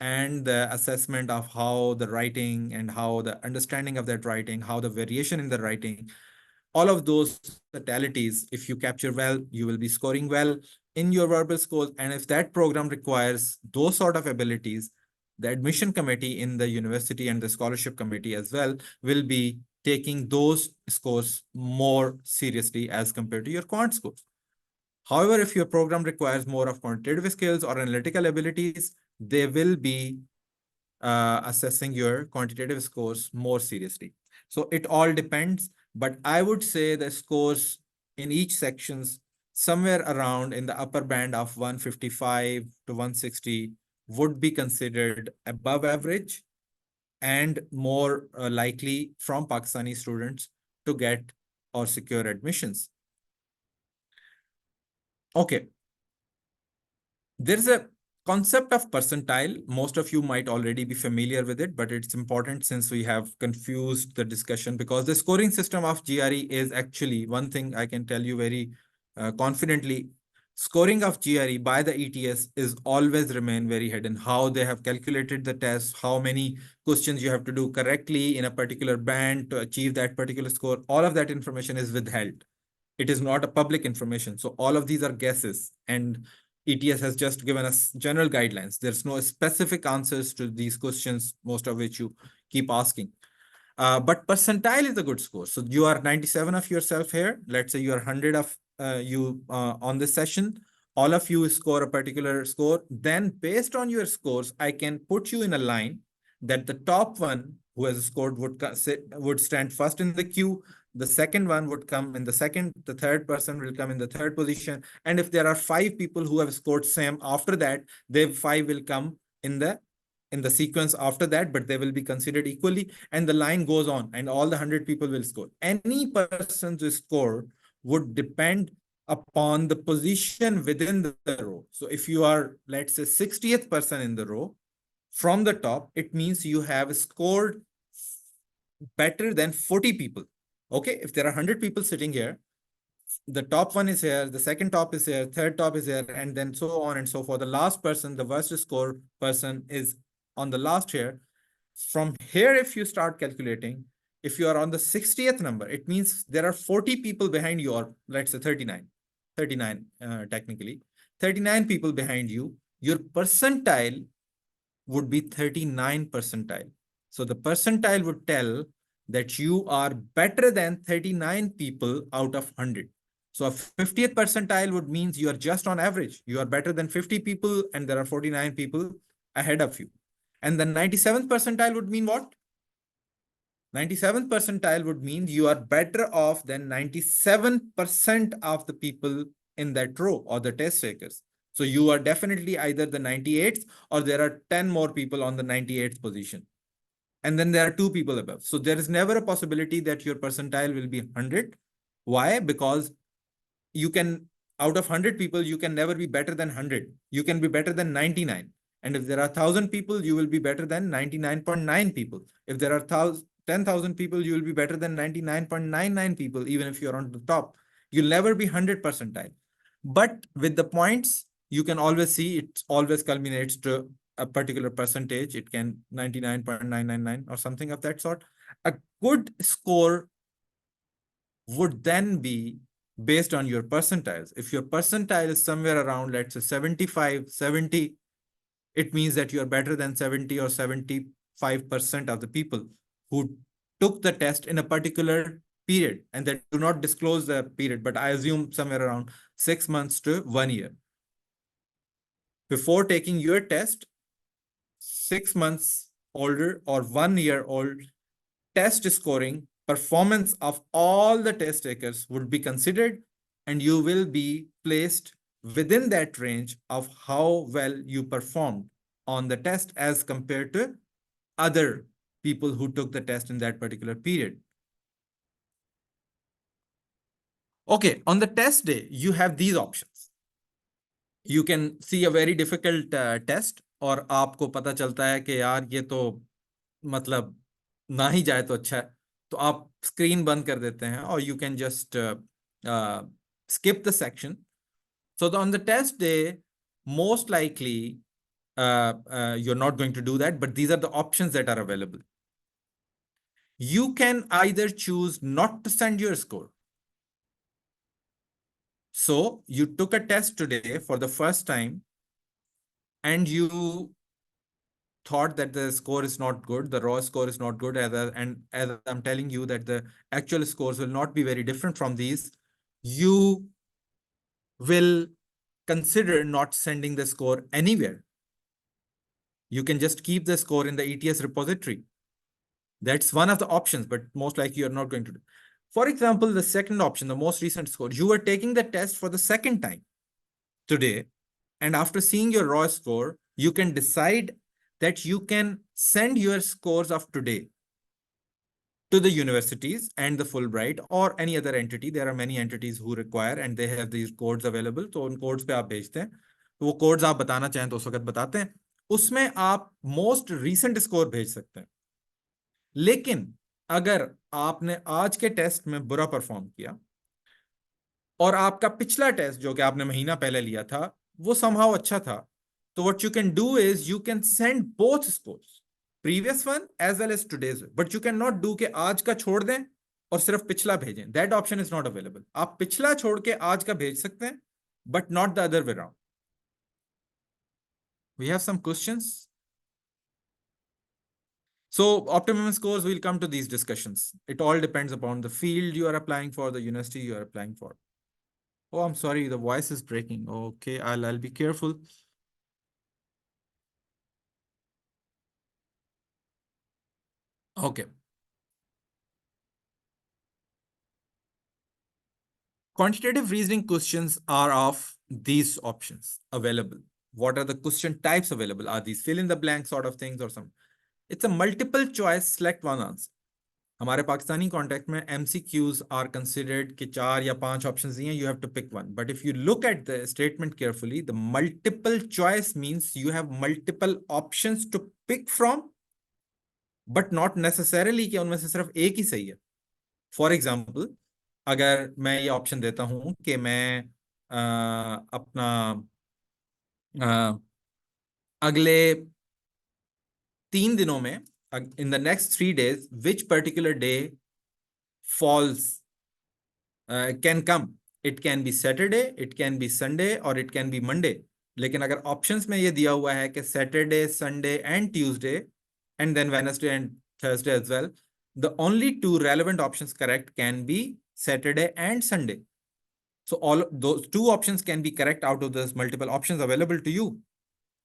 and the assessment of how the writing and how the understanding of that writing, how the variation in the writing, all of those totalities, if you capture well, you will be scoring well in your verbal scores. And if that program requires those sort of abilities, the admission committee in the university and the scholarship committee as well will be taking those scores more seriously as compared to your quant scores. However, if your program requires more of quantitative skills or analytical abilities, they will be assessing your quantitative scores more seriously. So it all depends, but I would say the scores in each sections somewhere around in the upper band of 155 to 160 would be considered above average and more likely from Pakistani students to get or secure admissions. Okay. There's a concept of percentile. Most of you might already be familiar with it, but it's important since we have confused the discussion, because the scoring system of GRE is actually one thing I can tell you very confidently. Scoring of GRE by the ETS is always remain very hidden. How they have calculated the test, how many questions you have to do correctly in a particular band to achieve that particular score, all of that information is withheld. It is not a public information. So all of these are guesses, and ETS has just given us general guidelines. There's no specific answers to these questions, most of which you keep asking. But percentile is a good score. So you are 97 of yourself here. Let's say you are 100 of you on this session. All of you score a particular score. Then based on your scores, I can put you in a line that the top one who has scored would stand first in the queue. The second one would come in the second. The third person will come in the third position. And if there are 5 people who have scored same after that, they 5 will come in the sequence after that, but they will be considered equally, and the line goes on, and all the 100 people will score. Any person's score would depend upon the position within the row. So if you are, let's say, 60th person in the row from the top, it means you have scored better than 40 people. Okay, if there are 100 people sitting here, the top one is here, the second top is here, third top is here, and then so on and so forth. The last person, the worst score person, is on the last here. From here, if you start calculating, if you are on the 60th number, it means there are 40 people behind you, or let's say 39 technically, 39 people behind you. Your percentile would be 39 percentile. So the percentile would tell that you are better than 39 people out of 100. So a 50th percentile would means you are just on average. You are better than 50 people and there are 49 people ahead of you. And the 97th percentile would mean what? 97th percentile would mean you are better off than 97% of the people in that row or the test takers. So you are definitely either the 98th or there are 10 more people on the 98th position. And then there are 2 people above. So there is never a possibility that your percentile will be 100. Why? Because you can, out of 100 people, you can never be better than 100. You can be better than 99. And if there are 1,000 people, you will be better than 99.9 people. If there are 10,000 people, you will be better than 99.99 people, even if you're on the top. You'll never be 100 percentile. But with the points, you can always see it always culminates to a particular percentage. It can 99.999 or something of that sort. A good score would then be based on your percentiles. If your percentile is somewhere around, let's say 75, 70, it means that you are better than 70 or 75% of the people who took the test in a particular period, and that do not disclose the period, but I assume somewhere around 6 months to 1 year. Before taking your test, 6 months older or 1 year old test scoring performance of all the test takers would be considered, and you will be placed within that range of how well you performed on the test as compared to other people who took the test in that particular period. Okay, on the test day, you have these options. You can see a very difficult test, और आपको पता चलता है कि यार ये तो मतलब ना ही जाए तो अच्छा है, तो आप स्क्रीन बंद कर देते हैं, or you can just skip the section. So on the test day, most likely you're not going to do that, but these are the options that are available. You can either choose not to send your score. So you took a test today for the first time and you thought that the score is not good, the raw score is not good, and as I'm telling you that the actual scores will not be very different from these, you will consider not sending the score anywhere. You can just keep the score in the ETS repository. That's one of the options, but most likely you're not going to do. For example, the second option, the most recent score, you were taking the test for the second time today, and after seeing your raw score, you can decide that you can send your scores of today to the universities and the Fulbright or any other entity. There are many entities who require and they have these codes available. तो उन codes पे आप भेजते हैं. तो वो codes आप बताना चाहें तो उस वक्त बताते हैं. उसमें आप most recent score भेज सकते हैं. लेकिन अगर आपने आज के टेस्ट में बुरा परफॉर्म किया और आपका पिछला टेस्ट जो कि आपने महीना पहले लिया था वो समहाउ अच्छा था, तो what you can do is you can send both scores, previous one as well as today's, but you can not do के आज का छोड़ दें और सिर्फ पिछला भेजें. That option is not available. आप पिछला छोड़ के आज का भेज सकते हैं but not the other way round. We have some questions. So optimum scores, we'll come to these discussions. It all depends upon the field you are applying for, the university you are applying for. Oh, I'm sorry, the voice is breaking. Okay, I'll be careful. Okay. Quantitative reasoning questions are of these options available. What are the question types available? Are these fill in the blank sort of things or some? It's a multiple choice, select one answer. हमारे Pakistani contact में MCQs are considered कि 4 या 5 options दिए हैं, you have to pick one. But if you look at the statement carefully, the multiple choice means you have multiple options to pick from, but not necessarily कि उनमें से सिर्फ एक ही सही है. फॉर एग्जाम्पल, अगर मैं ये ऑप्शन देता हूं कि मैं अपना अ, अगले 3 दिनों में, in the next 3 days, which particular day falls can come. It can be Saturday, it can be Sunday और इट कैन बी मंडे. लेकिन अगर ऑप्शंस में ये दिया हुआ है कि Saturday, Sunday and Tuesday and then Wednesday and Thursday as well, the only two relevant options correct can be Saturday and Sunday. So all those two options can be correct out of those multiple options available to you.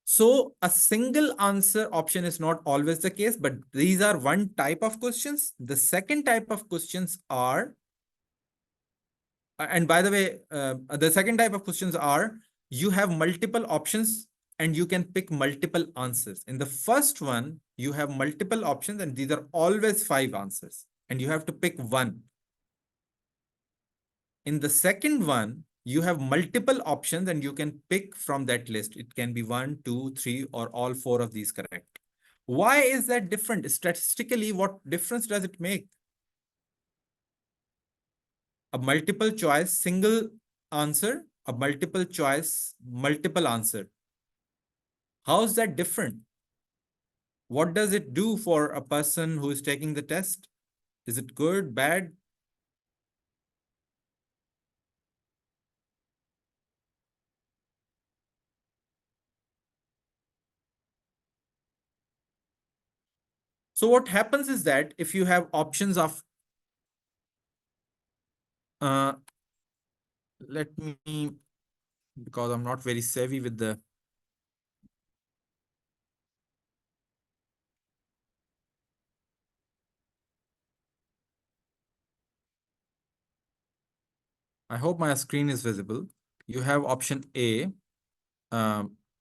So a single answer option is not always the case, but these are one type of questions. The second type of questions are, and by the way, the second type of questions are you have multiple options and you can pick multiple answers. In the first one, you have multiple options and these are always 5 answers and you have to pick one. In the second one, you have multiple options and you can pick from that list. It can be 1, 2, 3, or all 4 of these correct. Why is that different? Statistically, what difference does it make? A multiple choice, single answer, a multiple choice, multiple answer. How is that different? What does it do for a person who is taking the test? Is it good, bad? So what happens is that if you have options of, let me, because I'm not very savvy with the, I hope my screen is visible. You have option A,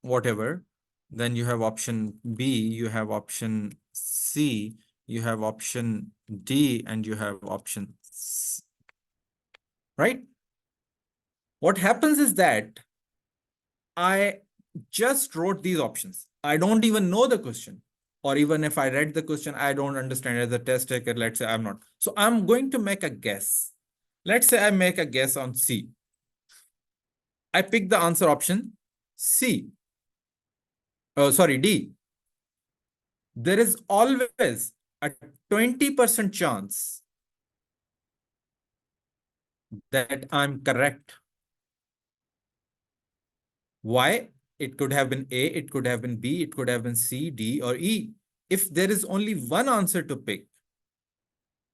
whatever. Then you have option B, you have option C, you have option D, and you have option C, right? What happens is that I just wrote these options. I don't even know the question. Or even if I read the question, I don't understand as a test taker. Let's say I'm not. So I'm going to make a guess. Let's say I make a guess on C. I pick the answer option C. Oh, sorry, D. There is always a 20% chance that I'm correct. Why? It could have been A, it could have been B, it could have been C, D, or E. If there is only one answer to pick,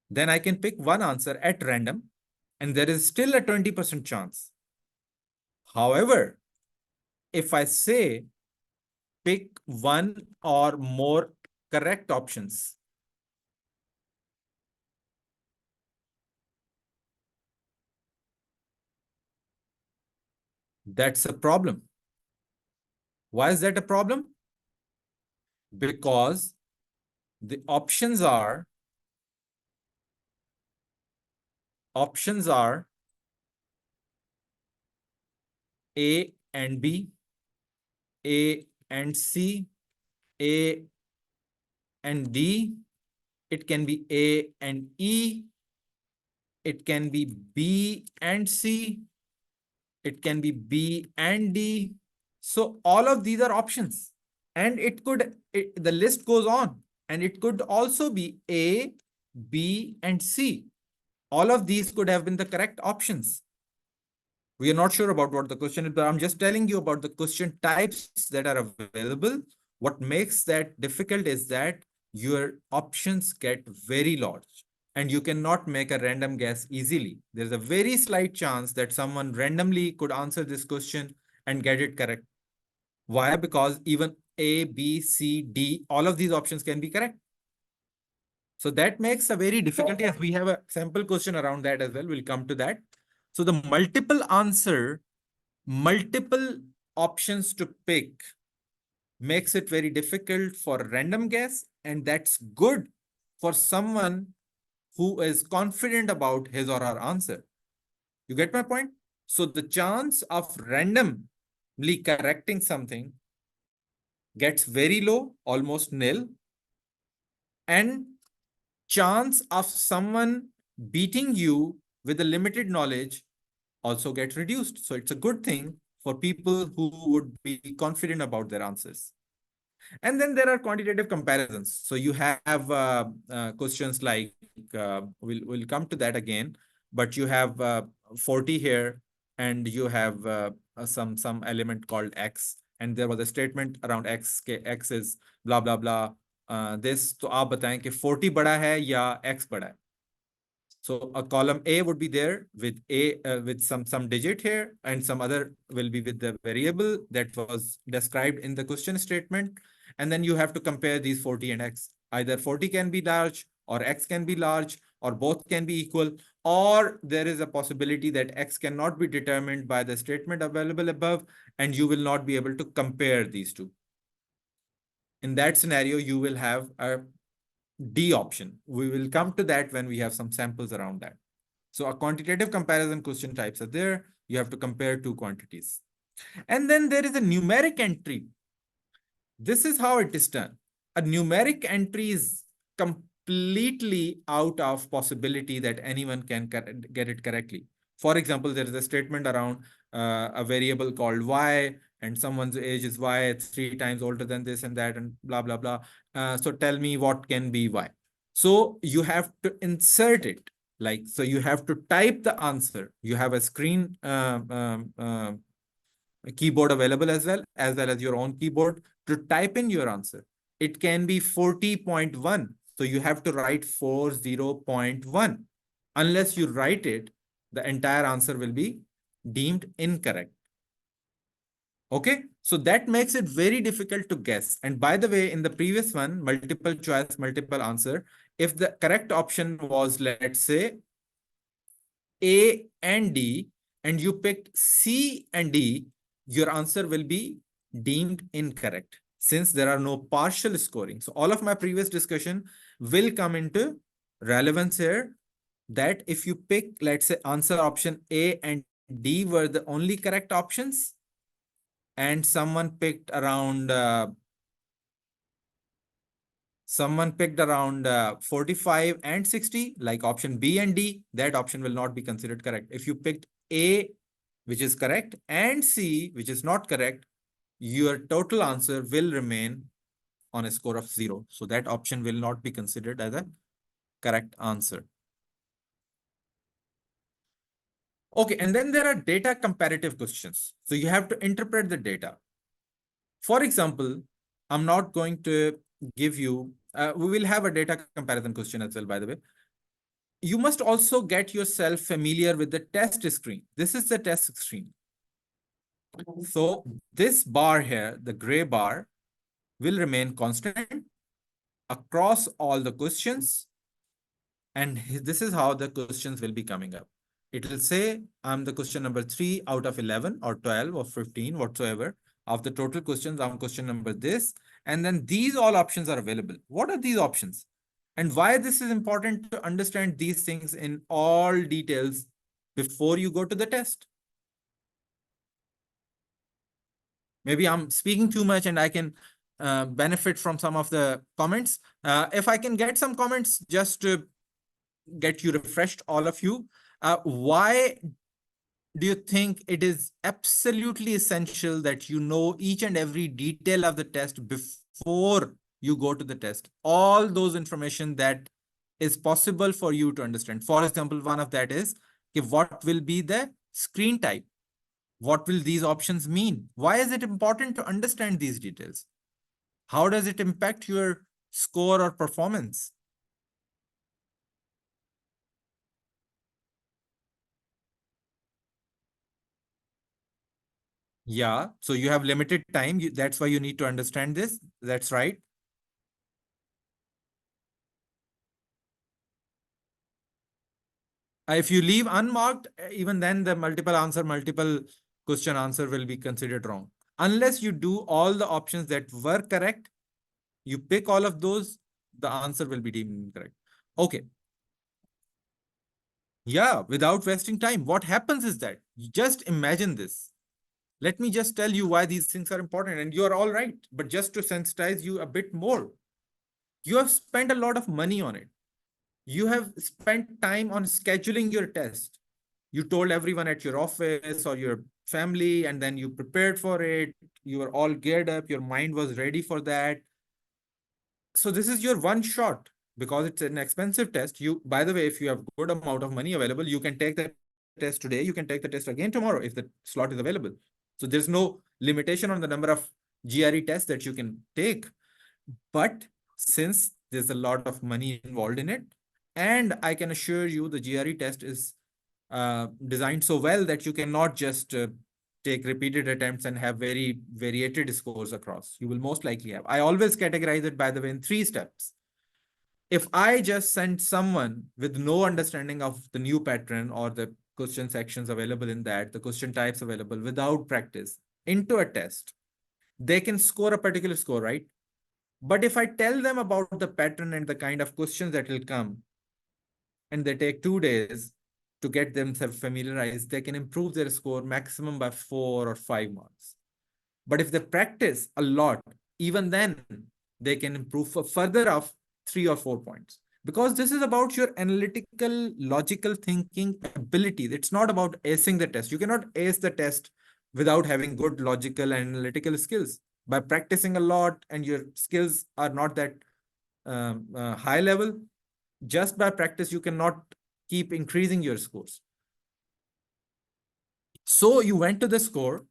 then I can pick one answer at random, and there is still a 20% chance. However, if I say pick one or more correct options, that's a problem. Why is that a problem? because the options are A and B, A and C, A and D. It can be A and E. It can be B and C. It can be B and D. So all of these are options. And the list goes on. And it could also be A, B, and C. All of these could have been the correct options. We are not sure about what the question is, but I'm just telling you about the question types that are available. What makes that difficult is that your options get very large and you cannot make a random guess easily. There's a very slight chance that someone randomly could answer this question and get it correct. Why? Because even A, B, C, D, all of these options can be correct. So that makes a very difficult guess. We have a sample question around that as well. We'll come to that. So the multiple options to pick makes it very difficult for a random guess, and that's good for someone who is confident about his or her answer. You get my point? So the chance of randomly correcting something gets very low, almost nil, and chance of someone beating you with a limited knowledge also get reduced. So it's a good thing for people who would be confident about their answers. And then there are quantitative comparisons. So you have questions like, we'll come to that again, but you have 40 here, and you have some element called X. And there was a statement around X, X is blah, blah, blah. This, तो आप बताएं कि 40 बड़ा है या X बड़ा है. So a column A would be there with with some digit here, and some other will be with the variable that was described in the question statement. And then you have to compare these 40 and X. Either 40 can be large, or X can be large, or both can be equal, or there is a possibility that X cannot be determined by the statement available above, and you will not be able to compare these two. In that scenario, you will have a D option. We will come to that when we have some samples around that. So a quantitative comparison question types are there. You have to compare two quantities. And then there is a numeric entry. This is how it is done. A numeric entry is completely out of possibility that anyone can get it correctly. For example, there is a statement around a variable called Y, and someone's age is Y, 3 times older than this and that, and blah, blah, blah. So tell me what can be Y. So you have to insert it. So you have to type the answer. You have a screen keyboard available as well as your own keyboard to type in your answer. It can be 40.1. So you have to write 40.1. Unless you write it, the entire answer will be deemed incorrect. Okay, so that makes it very difficult to guess. And by the way, in the previous one, multiple choice, multiple answer, if the correct option was, let's say, A and D, and you picked C and D, your answer will be deemed incorrect since there are no partial scoring. So all of my previous discussion will come into relevance here, that if you pick, let's say, answer option A and D were the only correct options, and someone picked around 45 and 60, like option B and D, that option will not be considered correct. If you picked A, which is correct, and C, which is not correct, your total answer will remain on a score of 0. So that option will not be considered as a correct answer. Okay, and then there are data comparative questions. So you have to interpret the data. For example, I'm not going to give you, we will have a data comparison question as well, by the way. You must also get yourself familiar with the test screen. This is the test screen. So this bar here, the gray bar, will remain constant across all the questions. And this is how the questions will be coming up. It will say, I'm the question number 3 out of 11 or 12 or 15, whatsoever. Of the total questions, I'm question number this. And then these all options are available. What are these options? And why this is important to understand these things in all details before you go to the test. Maybe I'm speaking too much and I can benefit from some of the comments. If I can get some comments just to get you refreshed, all of you. Why do you think it is absolutely essential that you know each and every detail of the test before you go to the test? All those information that is possible for you to understand. For example, one of that is what will be the screen type? What will these options mean? Why is it important to understand these details? How does it impact your score or performance? Yeah, so you have limited time. That's why you need to understand this. That's right. If you leave unmarked, even then the multiple question answer will be considered wrong. Unless you do all the options that were correct, you pick all of those, the answer will be deemed incorrect. Okay. Yeah, without wasting time. What happens is that you just imagine this. Let me just tell you why these things are important, and you are all right. But just to sensitize you a bit more, you have spent a lot of money on it. You have spent time on scheduling your test. You told everyone at your office or your family, and then you prepared for it. You were all geared up. Your mind was ready for that. So this is your one shot because it's an expensive test. You, by the way, if you have good amount of money available, you can take the test today. You can take the test again tomorrow if the slot is available. So there's no limitation on the number of GRE tests that you can take. But since there's a lot of money involved in it, and I can assure you the GRE test is designed so well that you cannot just take repeated attempts and have very variated scores across. You will most likely have. I always categorize it, by the way, in 3 steps. If I just send someone with no understanding of the new pattern or the question sections available in that, the question types available without practice into a test, they can score a particular score, right? But if I tell them about the pattern and the kind of questions that will come, and they take 2 days to get themselves familiarized, they can improve their score maximum by 4 or 5 marks. But if they practice a lot, even then, they can improve further of 3 or 4 points. Because this is about your analytical, logical thinking abilities. It's not about acing the test. You cannot ace the test without having good logical and analytical skills. By practicing a lot and your skills are not that high level, just by practice, you cannot keep increasing your scores. So you went to the score,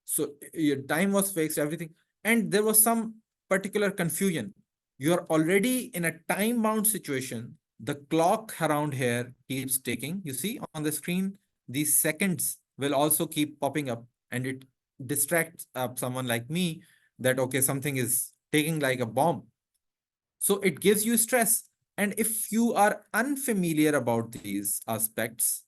so your time was fixed, everything, and there was some particular confusion. You are already in a time-bound situation. The clock around here keeps ticking. You see on the screen, these seconds will also keep popping up, and it distracts someone like me that, okay, something is taking like a bomb. So it gives you stress. And if you are unfamiliar about these aspects,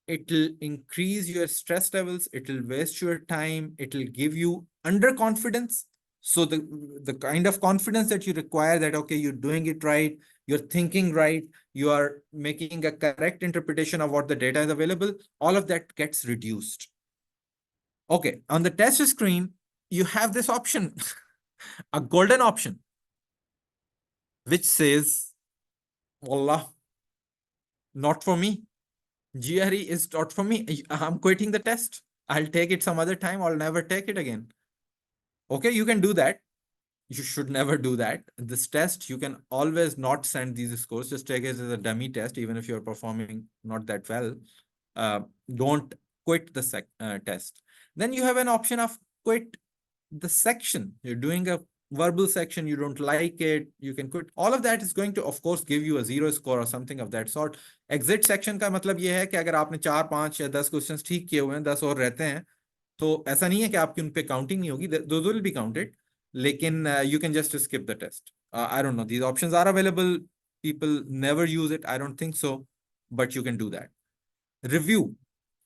it will increase your stress levels, it will waste your time, it will give you underconfidence. So the kind of confidence that you require that, okay, you're doing it right, you're thinking right, you are making a correct interpretation of what the data is available, all of that gets reduced. Okay, on the test screen, you have this option, a golden option, which says, Wallah, not for me. GRE is not for me. I'm quitting the test. I'll take it some other time. I'll never take it again. Okay, you can do that. You should never do that. This test, you can always not send these scores. Just take it as a dummy test, even if you're performing not that well. Don't quit the test. Then you have an option of quit the section. You're doing a verbal section, you don't like it, you can quit. All of that is going to, of course, give you a 0 score or something of that sort. Exit section का मतलब ये है कि अगर आपने 4, 5 या 10 questions ठीक किए हुए हैं, 10 और रहते हैं, तो ऐसा नहीं है कि आपकी उन पे काउंटिंग नहीं होगी. Those will be counted. लेकिन you can just skip the test. I don't know. These options are available. People never use it. I don't think so. But you can do that. Review.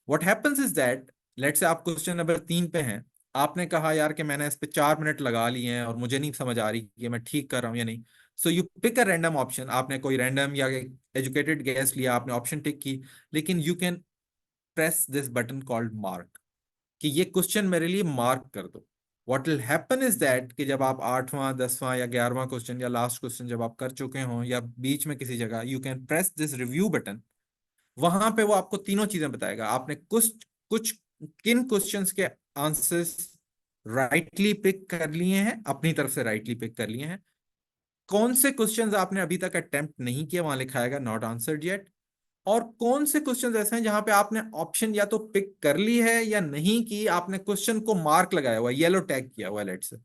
What happens is that, let's say आप question number 3 पे हैं, आपने कहा यार कि मैंने इस पे 4 मिनट लगा लिए हैं और मुझे नहीं समझ आ रही कि मैं ठीक कर रहा हूँ या नहीं, so you pick a random option. आपने कोई रैंडम या एजुकेटेड गैस लिया, आपने ऑप्शन टिक की, लेकिन you can press this button called mark, कि ये क्वेश्चन मेरे लिए मार्क कर दो। What will happen is that कि जब आप 8वां 10वां या 11वां क्वेश्चन या लास्ट क्वेश्चन जब आप कर चुके हो या बीच में किसी जगह, you can press this review button. वहां पे वो आपको तीनों चीजें बताएगा, आपने कुछ कुछ किन क्वेश्चंस के आंसर्स राइटली पिक कर लिए हैं, अपनी तरफ से राइटली पिक कर लिए हैं, कौन से क्वेश्चंस आपने अभी तक अटेम्प्ट नहीं किया, वहां लिखा आएगा नॉट आंसर्ड येट, और कौन से क्वेश्चन ऐसे हैं जहां पे आपने ऑप्शन या तो पिक कर ली है या नहीं की, आपने क्वेश्चन को मार्क लगाया हुआ, येलो टैग किया हुआ लेट से।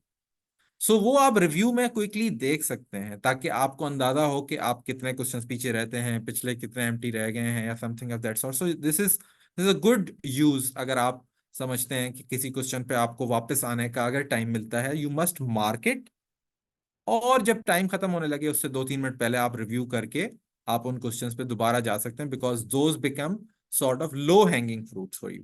सो वो आप रिव्यू में क्विकली देख सकते हैं, ताकि आपको अंदाजा हो कि आप कितने क्वेश्चंस पीछे रहते हैं, पिछले कितने एम्प्टी रह गए हैं या something of that sort. So this is a good use. अगर आप समझते हैं कि किसी क्वेश्चन पे आपको वापस आने का अगर टाइम मिलता है, यू मस्ट मार्क इट, और जब टाइम खत्म होने लगे उससे 2-3 मिनट पहले आप रिव्यू करके आप उन क्वेश्चंस पे दोबारा जा सकते हैं, because those become sort of low hanging fruits for you.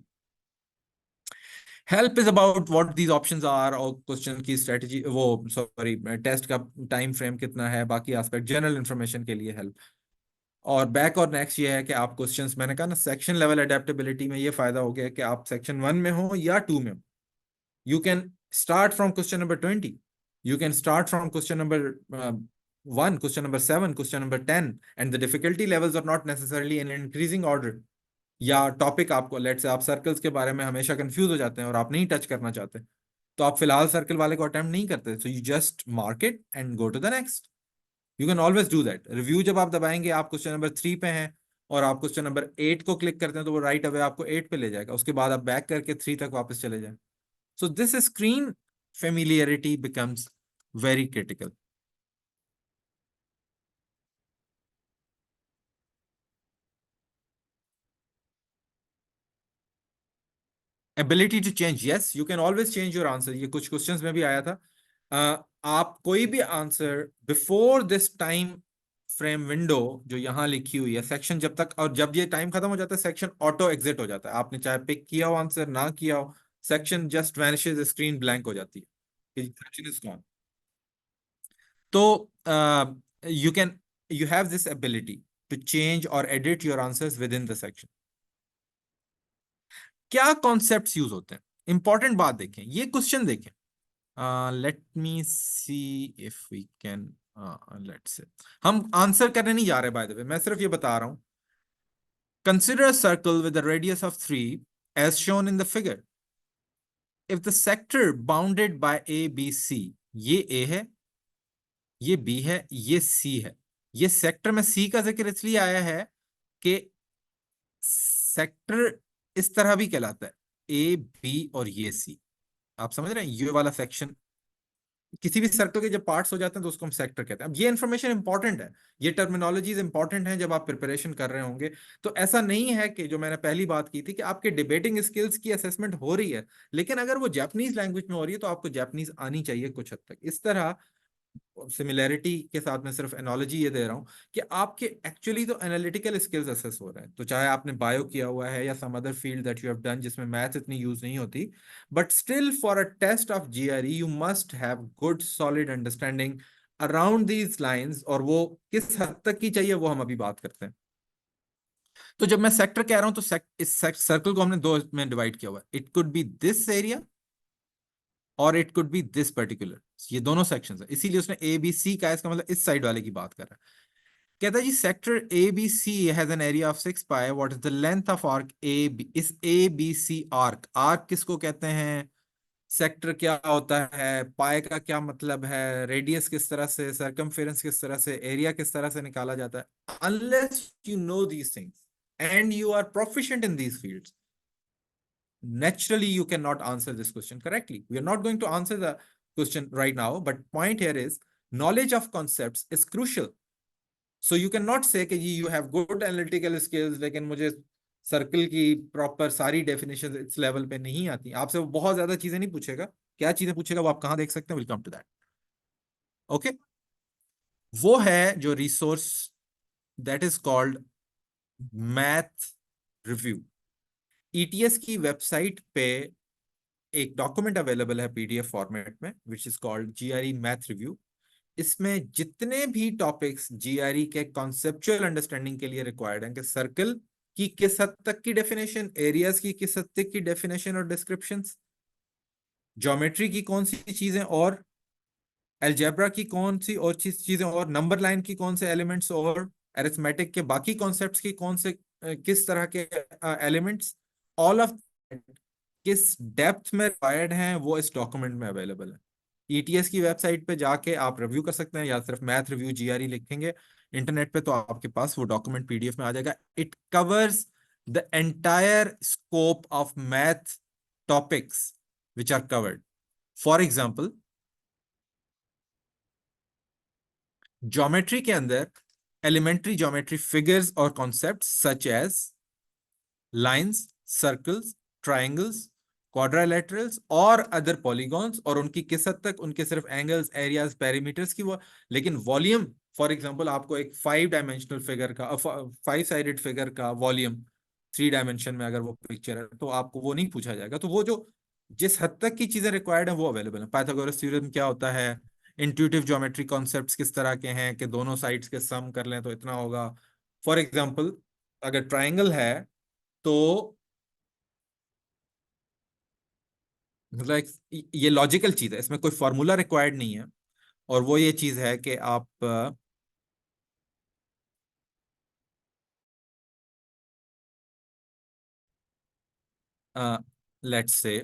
Help is about what these options are, और क्वेश्चन की स्ट्रेटजी, वो सॉरी टेस्ट का टाइम फ्रेम कितना है, बाकी एस्पेक्ट जनरल इन्फॉर्मेशन के लिए हेल्प। और बैक और नेक्स्ट ये है कि आप क्वेश्चंस, मैंने कहा ना सेक्शन लेवल अडेप्टेबिलिटी में ये फायदा हो गया कि आप सेक्शन 1 में हो या 2 में हो, you can start from question number 20, you can start from question number 1, question number 7, question number 10, and the difficulty levels are not necessarily in increasing order। या टॉपिक आपको लेट से आप सर्कल्स के बारे में हमेशा कंफ्यूज हो जाते हैं और आप नहीं टच करना चाहते, तो आप फिलहाल सर्कल वाले को अटेम्प्ट नहीं करते, so you just mark it and go to the next. You can always do that. Review जब आप दबाएंगे, आप क्वेश्चन नंबर 3 पे हैं और आप क्वेश्चन नंबर 8 को क्लिक करते हैं, तो वो राइट अवे आपको 8 पे ले जाएगा, उसके बाद आप बैक करके 3 तक वापस चले जाए। So this screen familiarity becomes very critical. Ability to change, yes, you can always change your answer। ये कुछ क्वेश्चंस में भी आया था। आप कोई भी answer before this time frame window जो यहाँ लिखी हुई है सेक्शन, जब तक, और जब ये टाइम खत्म हो जाता है सेक्शन ऑटो एग्जिट हो जाता है, आपने चाहे पिक किया हो आंसर ना किया हो, section just vanishes, screen blank हो जाती है, सेक्शन इज गॉन। तो you can, you have this ability to change or edit your answers within the section। क्या कॉन्सेप्ट्स यूज होते हैं, इंपॉर्टेंट बात देखें, ये क्वेश्चन देखें। Let me see if we can, let's say, हम आंसर करने नहीं जा रहे बाय द वे, मैं सिर्फ ये बता रहा हूं। Consider a circle with a radius of 3 as shown in the figure। if the sector bounded by a b c, ये a है, ये बी है, ये सी है। ये सेक्टर में सी का जिक्र इसलिए आया है कि सेक्टर इस तरह भी कहलाता है, ए बी और ये सी। आप समझ रहे हैं, ये वाला सेक्शन, किसी भी सर्कल के जब पार्ट्स हो जाते हैं तो उसको हम सेक्टर कहते हैं। अब ये इन्फॉर्मेशन इंपॉर्टेंट है, ये टर्मिनोलॉजीज इंपॉर्टेंट हैं जब आप प्रिपरेशन कर रहे होंगे। तो ऐसा नहीं है कि जो मैंने पहली बात की थी कि आपके डिबेटिंग स्किल्स की असेसमेंट हो रही है, लेकिन अगर वो जापानीज लैंग्वेज में हो रही है तो आपको जापानीज आनी चाहिए कुछ हद तक। इस तरह सिमिलैरिटी के साथ मैं सिर्फ एनालॉजी ये दे रहा हूं कि आपके एक्चुअली तो एनालिटिकल स्किल्स असेस हो रहे हैं, तो चाहे आपने बायो किया हुआ है या some other field that you have done जिसमें मैथ इतनी यूज नहीं होती, but still for a test of GRE you must have good solid understanding around these lines, और वो किस हद तक की चाहिए वो हम अभी बात करते हैं। तो जब मैं सेक्टर कह रहा हूं तो इस सर्कल को हमने दो में डिवाइड किया हुआ है, it could be this area और it could be this particular, ये दोनों सेक्शंस है, इसीलिए उसने ए बी सी का, इसका मतलब इस साइड वाले की बात कर रहा है। कहता है जी sector A B C has an area of 6 pi, what is the length of arc A B. इस A B C arc, arc किसको कहते हैं, सेक्टर क्या होता है, पाई का क्या मतलब है, रेडियस किस तरह से, सरकमफेरेंस किस तरह से, एरिया किस तरह से निकाला जाता है, unless you know these things and you are proficient in these fields, naturally you cannot answer this question correctly। We are not going to answer the question right now, but point here is knowledge of concepts is crucial। So you cannot say कि you have good analytical skills लेकिन मुझे circle की proper सारी definition इस level पे नहीं आती। आपसे वो बहुत ज्यादा चीजें नहीं पूछेगा, क्या चीजें पूछेगा वो आप कहाँ देख सकते हैं, will come to that. Okay, वो है जो resource that is called math review. ETS की वेबसाइट पे एक डॉक्यूमेंट अवेलेबल है पीडीएफ फॉर्मेट में which is called GRE math review. इसमें जितने भी टॉपिक्स जीआरई के कॉन्सेप्चुअल अंडरस्टैंडिंग के लिए रिक्वायर्ड हैं कि सर्कल की किस हद तक की डेफिनेशन, एरियाज की किस हद तक की डेफिनेशन और डिस्क्रिप्शंस, ज्योमेट्री की कौन सी चीजें और अलजेब्रा की कौन सी और चीजें और नंबर लाइन की कौन से एलिमेंट्स और अरिथमेटिक के बाकी कॉन्सेप्ट्स की कौन से किस तरह के एलिमेंट्स, ऑल ऑफ किस डेप्थ में रिक्वायर्ड हैं वो इस डॉक्यूमेंट में अवेलेबल है। ईटीएस की वेबसाइट पे जाके आप रिव्यू कर सकते हैं, या सिर्फ मैथ रिव्यू जीआरई लिखेंगे इंटरनेट पे तो आपके पास वो डॉक्यूमेंट पीडीएफ में आ जाएगा। It covers the entire scope of math topics which are covered. For example, geometry के अंदर एलिमेंट्री ज्योमेट्री फिगर्स और concept such as lines, circles, triangles, quadrilaterals और अदर पॉलीगॉन्स, और उनकी किस हद तक उनके सिर्फ एंगल्स, एरियाज, पेरीमीटर्स की वो, लेकिन वॉल्यूम, फॉर एग्जांपल आपको एक 5 डायमेंशनल फिगर का, 5 साइडेड फिगर का वॉल्यूम 3 डायमेंशन में अगर वो पिक्चर है तो आपको वो नहीं पूछा जाएगा। तो वो जो जिस हद तक की चीजें रिक्वायर्ड है वो अवेलेबल है। पाइथागोरस थ्योरम क्या होता है, इंट्यूटिव ज्योमेट्री कॉन्सेप्ट्स किस तरह के हैं कि दोनों साइड्स के सम कर लें तो इतना होगा। फॉर एग्जांपल, अगर ट्राइंगल है तो मतलब ये लॉजिकल चीज है, इसमें कोई फॉर्मूला रिक्वायर्ड नहीं है। और वो ये चीज है कि आप लेट्स से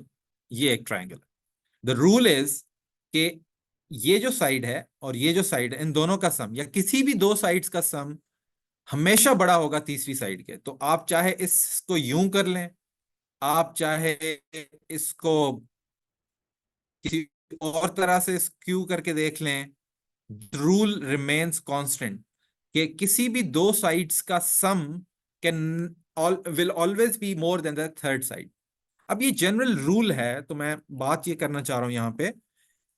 ये एक ट्राइंगल है, द रूल इज कि ये जो साइड है और ये जो साइड है इन दोनों का सम, या किसी भी दो साइड्स का सम हमेशा बड़ा होगा तीसरी साइड के। तो आप चाहे इसको यूं कर लें, आप चाहे इसको किसी और तरह से स्क्यू करके देख लें, रूल रिमेन्स कांस्टेंट कि किसी भी दो साइड्स का sum can will always be more than the third side. अब ये जनरल रूल है, तो मैं बात ये करना चाह रहा हूं यहाँ पे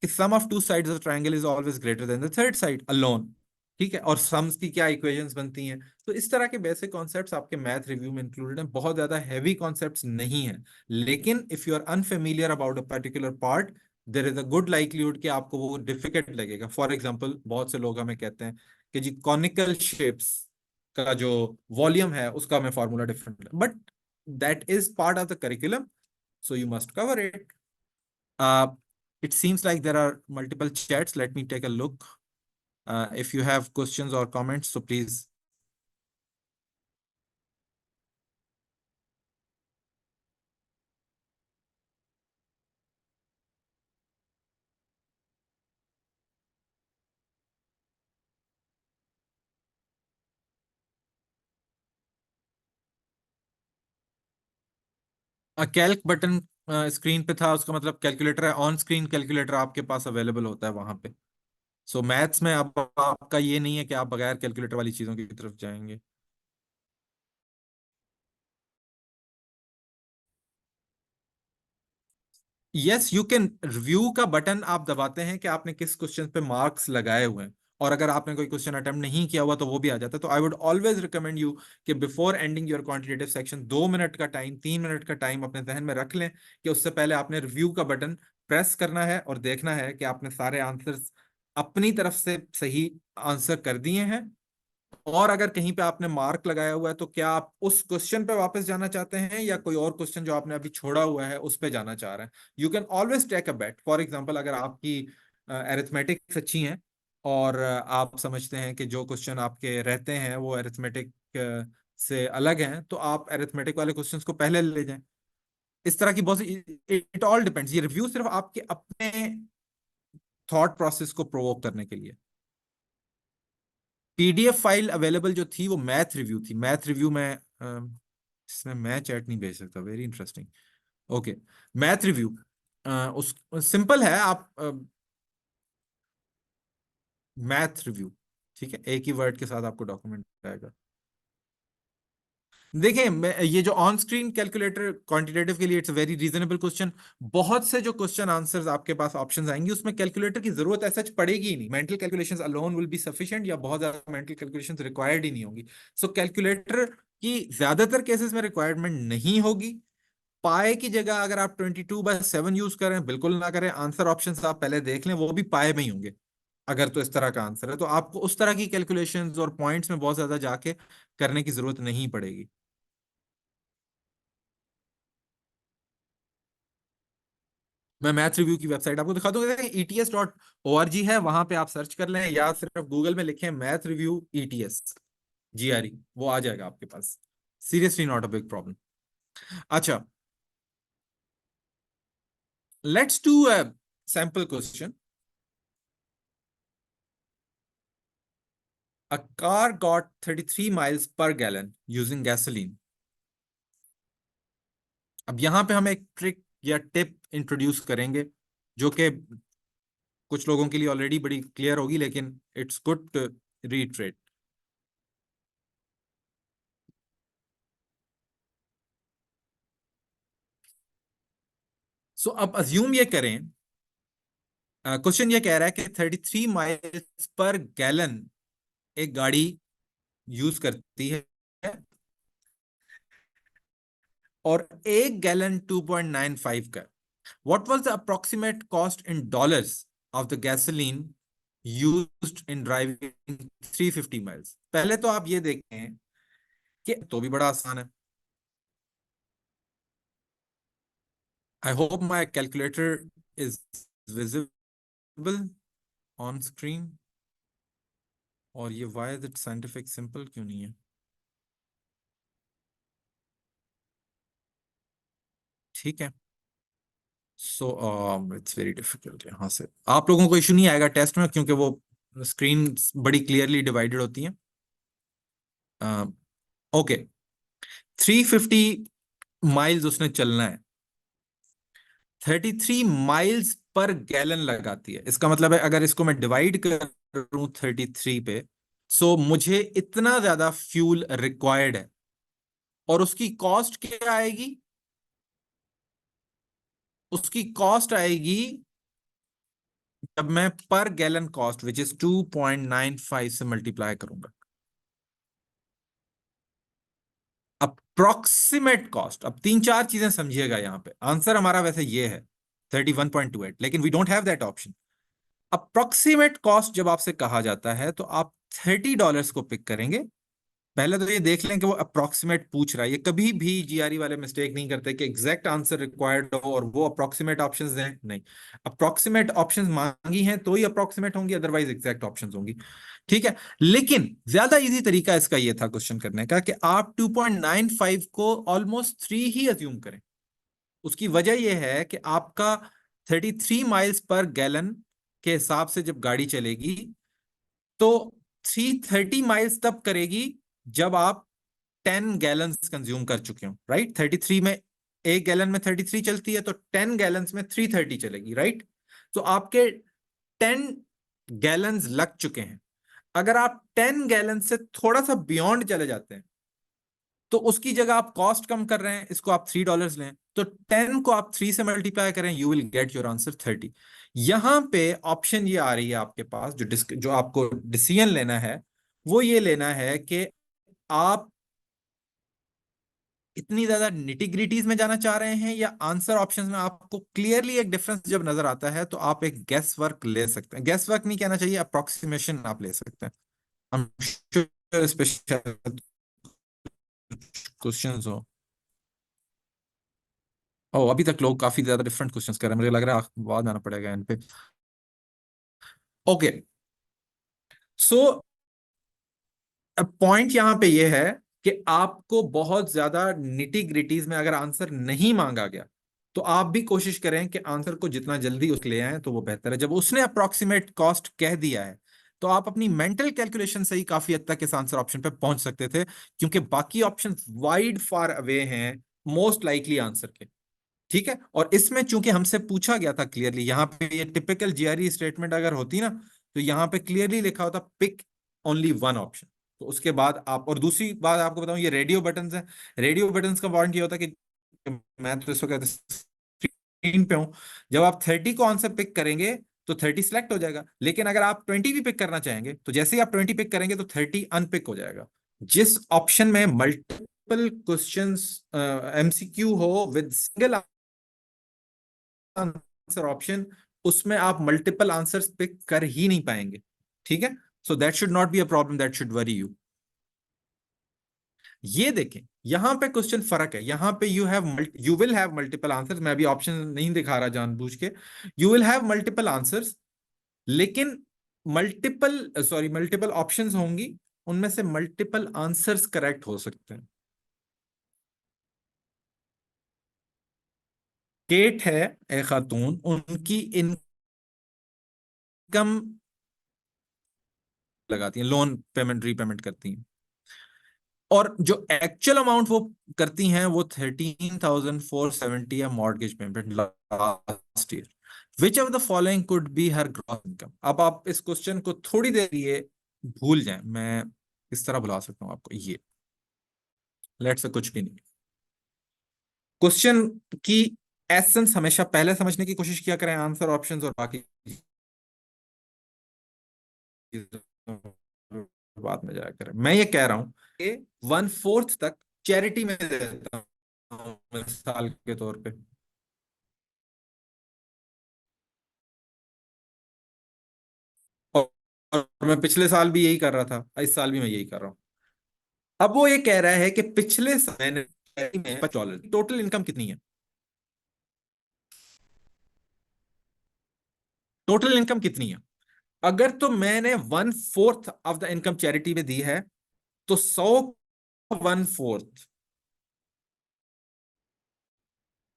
कि sum of two sides of triangle is always greater than the third side alone. ठीक है, और सम्स की क्या इक्वेशंस बनती हैं। तो इस तरह के बेसिक कॉन्सेप्ट्स आपके मैथ रिव्यू में इंक्लूडेड हैं, बहुत ज्यादा हैवी कॉन्सेप्ट्स नहीं हैं। लेकिन if you are unfamiliar about a particular part, there is a good likelihood कि आपको वो डिफिकल्ट लगेगा। फॉर एग्जाम्पल, बहुत से लोग हमें कहते हैं कि जी कॉनिकल शेप्स का जो वॉल्यूम है उसका हमें formula different, but that is part of the curriculum, so you must cover it. Uh, it seems like there are multiple chats. Let me take a look. If you have questions or comments, so please. Calc button screen पे था, उसका मतलब calculator है, on screen calculator आपके पास available होता है वहां पे। सो मैथ्स में अब आपका ये नहीं है कि आप बगैर कैलकुलेटर वाली चीजों की तरफ जाएंगे। यस, यू कैन रिव्यू का बटन आप दबाते हैं कि आपने किस क्वेश्चन पे मार्क्स लगाए हुए हैं, और अगर आपने कोई क्वेश्चन अटेम्प्ट नहीं किया हुआ तो वो भी आ जाता है। तो I would always recommend you कि before ending your quantitative section 2 minute का टाइम, 3 मिनट का टाइम अपने जहन में रख लें कि उससे पहले आपने रिव्यू का बटन प्रेस करना है और देखना है कि आपने सारे आंसर्स अपनी तरफ से सही आंसर कर दिए हैं। और अगर कहीं पे आपने मार्क लगाया हुआ है तो क्या आप उस क्वेश्चन पे वापस जाना चाहते हैं या कोई और क्वेश्चन जो आपने अभी छोड़ा हुआ है उस पे जाना चाह रहे हैं। You can always take a bet. For example, अगर आपकी अरिथमेटिक्स अच्छी हैं और आप समझते हैं कि जो क्वेश्चन आपके रहते हैं वो अरिथमेटिक से अलग हैं, तो आप अरिथमेटिक वाले क्वेश्चंस को पहले ले जाएं। इस तरह की बहुत सी, इट ऑल डिपेंड्स। ये रिव्यू सिर्फ आपके अपने थॉट प्रोसेस को प्रोवोक करने के लिए। पीडीएफ फाइल अवेलेबल जो थी वो मैथ रिव्यू थी। मैथ रिव्यू में इसमें मैं चैट नहीं भेज सकता, very interesting. Okay, math review उस सिंपल है, आप मैथ रिव्यू, ठीक है, एक ही वर्ड के साथ आपको डॉक्यूमेंट आएगा। देखिए, ये जो ऑन स्क्रीन कैलकुलेटर क्वांटिटेटिव के लिए इट्स वेरी रीजनेबल क्वेश्चन। बहुत से जो क्वेश्चन आंसर्स आपके पास ऑप्शंस आएंगे उसमें कैलकुलेटर की जरूरत ऐसा पड़ेगी ही नहीं। Mental calculations alone will be sufficient, या बहुत ज्यादा मेंटल कैलकुलेशंस रिक्वायर्ड ही नहीं होगी। सो कैलकुलेटर की ज्यादातर केसेस में रिक्वायरमेंट नहीं होगी। पाए की जगह अगर आप 22/7 यूज करें, बिल्कुल ना करें। आंसर ऑप्शन आप पहले देख लें, वो भी पाए में ही होंगे। अगर तो इस तरह का आंसर है तो आपको उस तरह की कैलकुलेशंस और पॉइंट्स में बहुत ज्यादा जाके करने की जरूरत नहीं पड़ेगी। मैं मैथ रिव्यू की वेबसाइट आपको दिखा दूंगा, ETS.org है, वहां पे आप सर्च कर लें, या सिर्फ गूगल में लिखें मैथ रिव्यू ETS GRE, वो आ जाएगा आपके पास। Seriously not a big problem. अच्छा, let's do a sample question. A car got 33 miles per gallon using gasoline. अब यहां पे हम एक ट्रिक या टिप इंट्रोड्यूस करेंगे, जो कि कुछ लोगों के लिए ऑलरेडी बड़ी क्लियर होगी, लेकिन इट्स गुड टू रीट्रेट। सो अब अज्यूम ये करें, क्वेश्चन ये कह रहा है कि 33 माइल्स पर गैलन एक गाड़ी यूज करती है, और एक गैलन 2.95 का। What was the approximate cost in dollars of the gasoline used in driving 350 miles? पहले तो आप ये देखें कि तो भी बड़ा आसान है। I hope my calculator is visible on screen. और ये why is it scientific simple क्यों नहीं है? ठीक है। So it's very difficult. यहाँ से आप लोगों को इशू नहीं आएगा टेस्ट में, क्योंकि वो स्क्रीन बड़ी क्लियरली डिवाइडेड होती हैं। ओके, 350 माइल्स उसने चलना है, 33 माइल्स पर गैलन लगाती है। इसका मतलब है अगर इसको मैं डिवाइड करूं 33 पे, सो मुझे इतना ज्यादा फ्यूल रिक्वायर्ड है। और उसकी कॉस्ट क्या आएगी? उसकी कॉस्ट आएगी, जब मैं पर गैलन कॉस्ट विच इज 2.95 से मल्टीप्लाई करूंगा। अप्रोक्सीमेट कॉस्ट, अब तीन चार चीजें समझिएगा यहां पे। आंसर हमारा वैसे ये है 31.28, लेकिन we don't have that option. Approximate cost जब आपसे कहा जाता है तो आप $30 को पिक करेंगे। पहले तो ये देख लें कि वो अप्रोक्सीमेट पूछ रहा है। ये कभी भी जीआरई वाले मिस्टेक नहीं करते कि एग्जैक्ट आंसर रिक्वायर्ड हो और वो अप्रोक्सीमेट ऑप्शंस दें। नहीं, अप्रोक्सीमेट ऑप्शंस मांगी हैं तो ही अप्रोक्सीमेट होंगी, अदरवाइज एग्जैक्ट ऑप्शंस होंगी। ठीक है, लेकिन ज्यादा इजी तरीका इसका ये था क्वेश्चन करने का कि आप 2.95 को ऑलमोस्ट 3 ही अज्यूम करें। उसकी वजह यह है कि आपका 33 माइल्स पर गैलन के हिसाब से जब गाड़ी चलेगी तो 330 माइल्स तब करेगी जब आप 10 गैलन्स कंज्यूम कर चुके हो। राइट, 33 में एक गैलन में 33 चलती है, तो 10 गैलन्स में 330 चलेगी। राइट, तो आपके 10 गैलन्स लग चुके हैं। अगर आप 10 गैलन से थोड़ा सा बियॉन्ड चले जाते हैं तो उसकी जगह आप कॉस्ट कम कर रहे हैं, इसको आप $3 लें, तो 10 को आप 3 से मल्टीप्लाई करें, you will get your answer 30। यहां पे ऑप्शन ये आ रही है आपके पास, जो आपको डिसीजन लेना है वो ये लेना है कि आप इतनी ज्यादा निटिग्रिटीज में जाना चाह रहे हैं, या आंसर ऑप्शंस में आपको क्लियरली एक डिफरेंस जब नजर आता है तो आप एक गेस वर्क ले सकते हैं। गेस वर्क नहीं कहना चाहिए, अप्रोक्सीमेशन आप ले सकते हैं। I'm sure स्पेशल क्वेश्चंस हो। ओ, अभी तक लोग काफी ज्यादा डिफरेंट क्वेश्चंस कर रहे हैं, मुझे लग रहा है बाद में आना पड़ेगा इन पे। ओके, सो पॉइंट यहां पे ये है कि आपको बहुत ज्यादा निटी ग्रिटीज में अगर आंसर नहीं मांगा गया तो आप भी कोशिश करें कि आंसर को जितना जल्दी उस ले आए तो वो बेहतर है। जब उसने अप्रोक्सीमेट कॉस्ट कह दिया है तो आप अपनी मेंटल कैलकुलेशन से ही काफी हद तक इस आंसर ऑप्शन पे पहुंच सकते थे, क्योंकि बाकी ऑप्शन वाइड फार अवे हैं मोस्ट लाइकली आंसर के। ठीक है, और इसमें चूंकि हमसे पूछा गया था क्लियरली, यहाँ पे ये टिपिकल जीआरई स्टेटमेंट अगर होती ना तो यहाँ पे क्लियरली लिखा होता पिक ओनली वन ऑप्शन। तो उसके बाद आप, और दूसरी बात आपको बताऊं, ये रेडियो बटन है। रेडियो बटन का पॉइंट ये होता है कि मैं तो इसको कहते स्क्रीन पे हूं, जब आप 30 को आंसर पिक करेंगे तो 30 सिलेक्ट हो जाएगा, लेकिन अगर आप 20 भी पिक करना चाहेंगे तो जैसे ही आप 20 पिक करेंगे तो 30 अनपिक हो जाएगा। जिस ऑप्शन में क्वेश्चंस एमसीक्यू हो विद सिंगल आंसर ऑप्शन, उसमें आप मल्टीपल आंसर्स पिक कर ही नहीं पाएंगे, ठीक है। So that should not be a problem, that should worry you. ये देखें, यहां पे क्वेश्चन फर्क है। यहां पे you will have multiple answers, मैं अभी ऑप्शन नहीं दिखा रहा जानबूझ के। You will have multiple answers, लेकिन मल्टीपल ऑप्शंस होंगी, उनमें से मल्टीपल आंसर्स करेक्ट हो सकते हैं। केट है एक खातून, उनकी इनकम लगाती है, लोन पेमेंट रीपेमेंट करती हैं, और जो एक्चुअल अमाउंट वो करती हैं वो 13,470 है mortgage payment last year. Which of the following could be her gross income. अब आप इस क्वेश्चन को थोड़ी देर लिए भूल जाएं, मैं इस तरह बुला सकता हूं आपको, ये लेट्स से कुछ भी नहीं। क्वेश्चन की एसेंस हमेशा पहले समझने की कोशिश किया करें, आंसर ऑप्शंस और बाकी बाद में जाया करें। मैं ये कह रहा हूं कि 1/4 तक चैरिटी में देता हूं मिसाल के तौर पे, और और मैं पिछले साल भी यही कर रहा था, इस साल भी मैं यही कर रहा हूं। अब वो ये कह रहा है कि पिछले साल में $50, टोटल इनकम कितनी है, टोटल इनकम कितनी है। अगर तो मैंने 1/4 ऑफ द इनकम चैरिटी में दी है, तो 1/4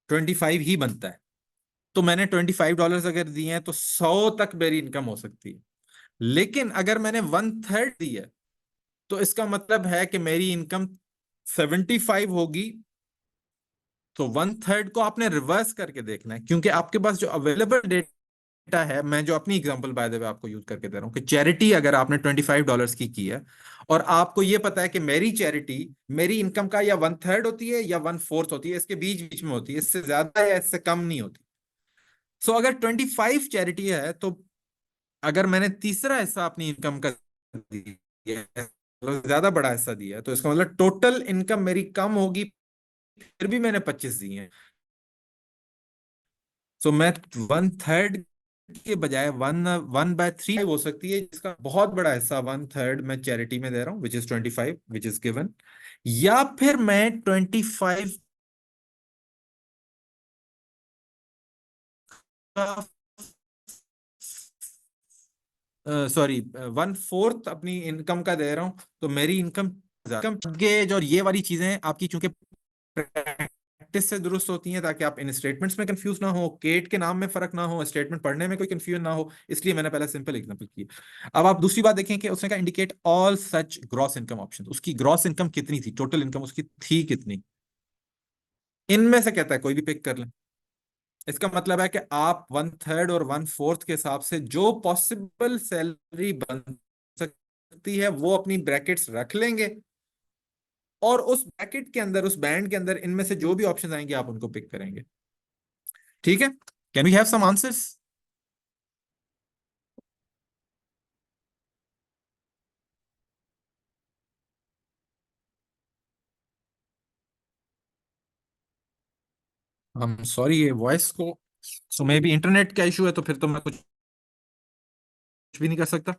25 ही बनता है। तो मैंने $25 अगर दिए हैं, तो 100 तक मेरी इनकम हो सकती है। लेकिन अगर मैंने 1/3 दी है, तो इसका मतलब है कि मेरी इनकम 75 होगी। तो 1/3 को आपने रिवर्स करके देखना है, क्योंकि आपके पास जो अवेलेबल डेटा है, मैं जो अपनी एग्जांपल बाय द वे आपको यूज करके दे रहा हूं, कि चैरिटी अगर आपने $25 की है, और आपको ये पता है कि मेरी चैरिटी मेरी इनकम का या 1/3 होती है या 1/4 होती है, इसके बीच बीच में होती है, इससे ज्यादा या इससे कम नहीं होती। सो अगर 25 चैरिटी है, तो अगर मैंने तीसरा हिस्सा अपनी इनकम का दिया है, मतलब ज्यादा बड़ा हिस्सा दिया है, तो इसका मतलब टोटल इनकम मेरी कम होगी, फिर भी मैंने 25 दी है। सो मैं 1/3 के बजाय 1/3 हो सकती है, जिसका बहुत बड़ा हिस्सा 1/3 मैं चैरिटी में दे रहा हूँ, which is 25 which is given. या फिर मैं 25 का, सॉरी 1/4 अपनी इनकम का दे रहा हूं, तो मेरी इनकम गेज और ये वाली चीजें आपकी चूंकि प्रैक्टिस से दुरुस्त होती हैं, ताकि आप इन स्टेटमेंट्स में कंफ्यूज ना हो, केट के नाम में फर्क ना हो, स्टेटमेंट पढ़ने में कोई कंफ्यूजन ना हो, इसलिए मैंने पहले सिंपल एग्जांपल की। अब आप दूसरी बात देखें कि उसने कहा indicate all such gross income option. उसकी ग्रॉस इनकम कितनी थी, टोटल इनकम उसकी थी कितनी, इनमें से कहता है कोई भी पिक कर लें। इसका मतलब है कि आप 1/3 और 1/4 के हिसाब से जो पॉसिबल सैलरी बन सकती है वो अपनी ब्रैकेट्स रख लेंगे, और उस ब्रैकेट के अंदर, उस बैंड के अंदर, इनमें से जो भी ऑप्शन आएंगे आप उनको पिक करेंगे, ठीक है। Can we have some answers. हम सॉरी, ये वॉइस को, सो मे बी इंटरनेट का इशू है, तो फिर तो मैं कुछ भी नहीं कर सकता।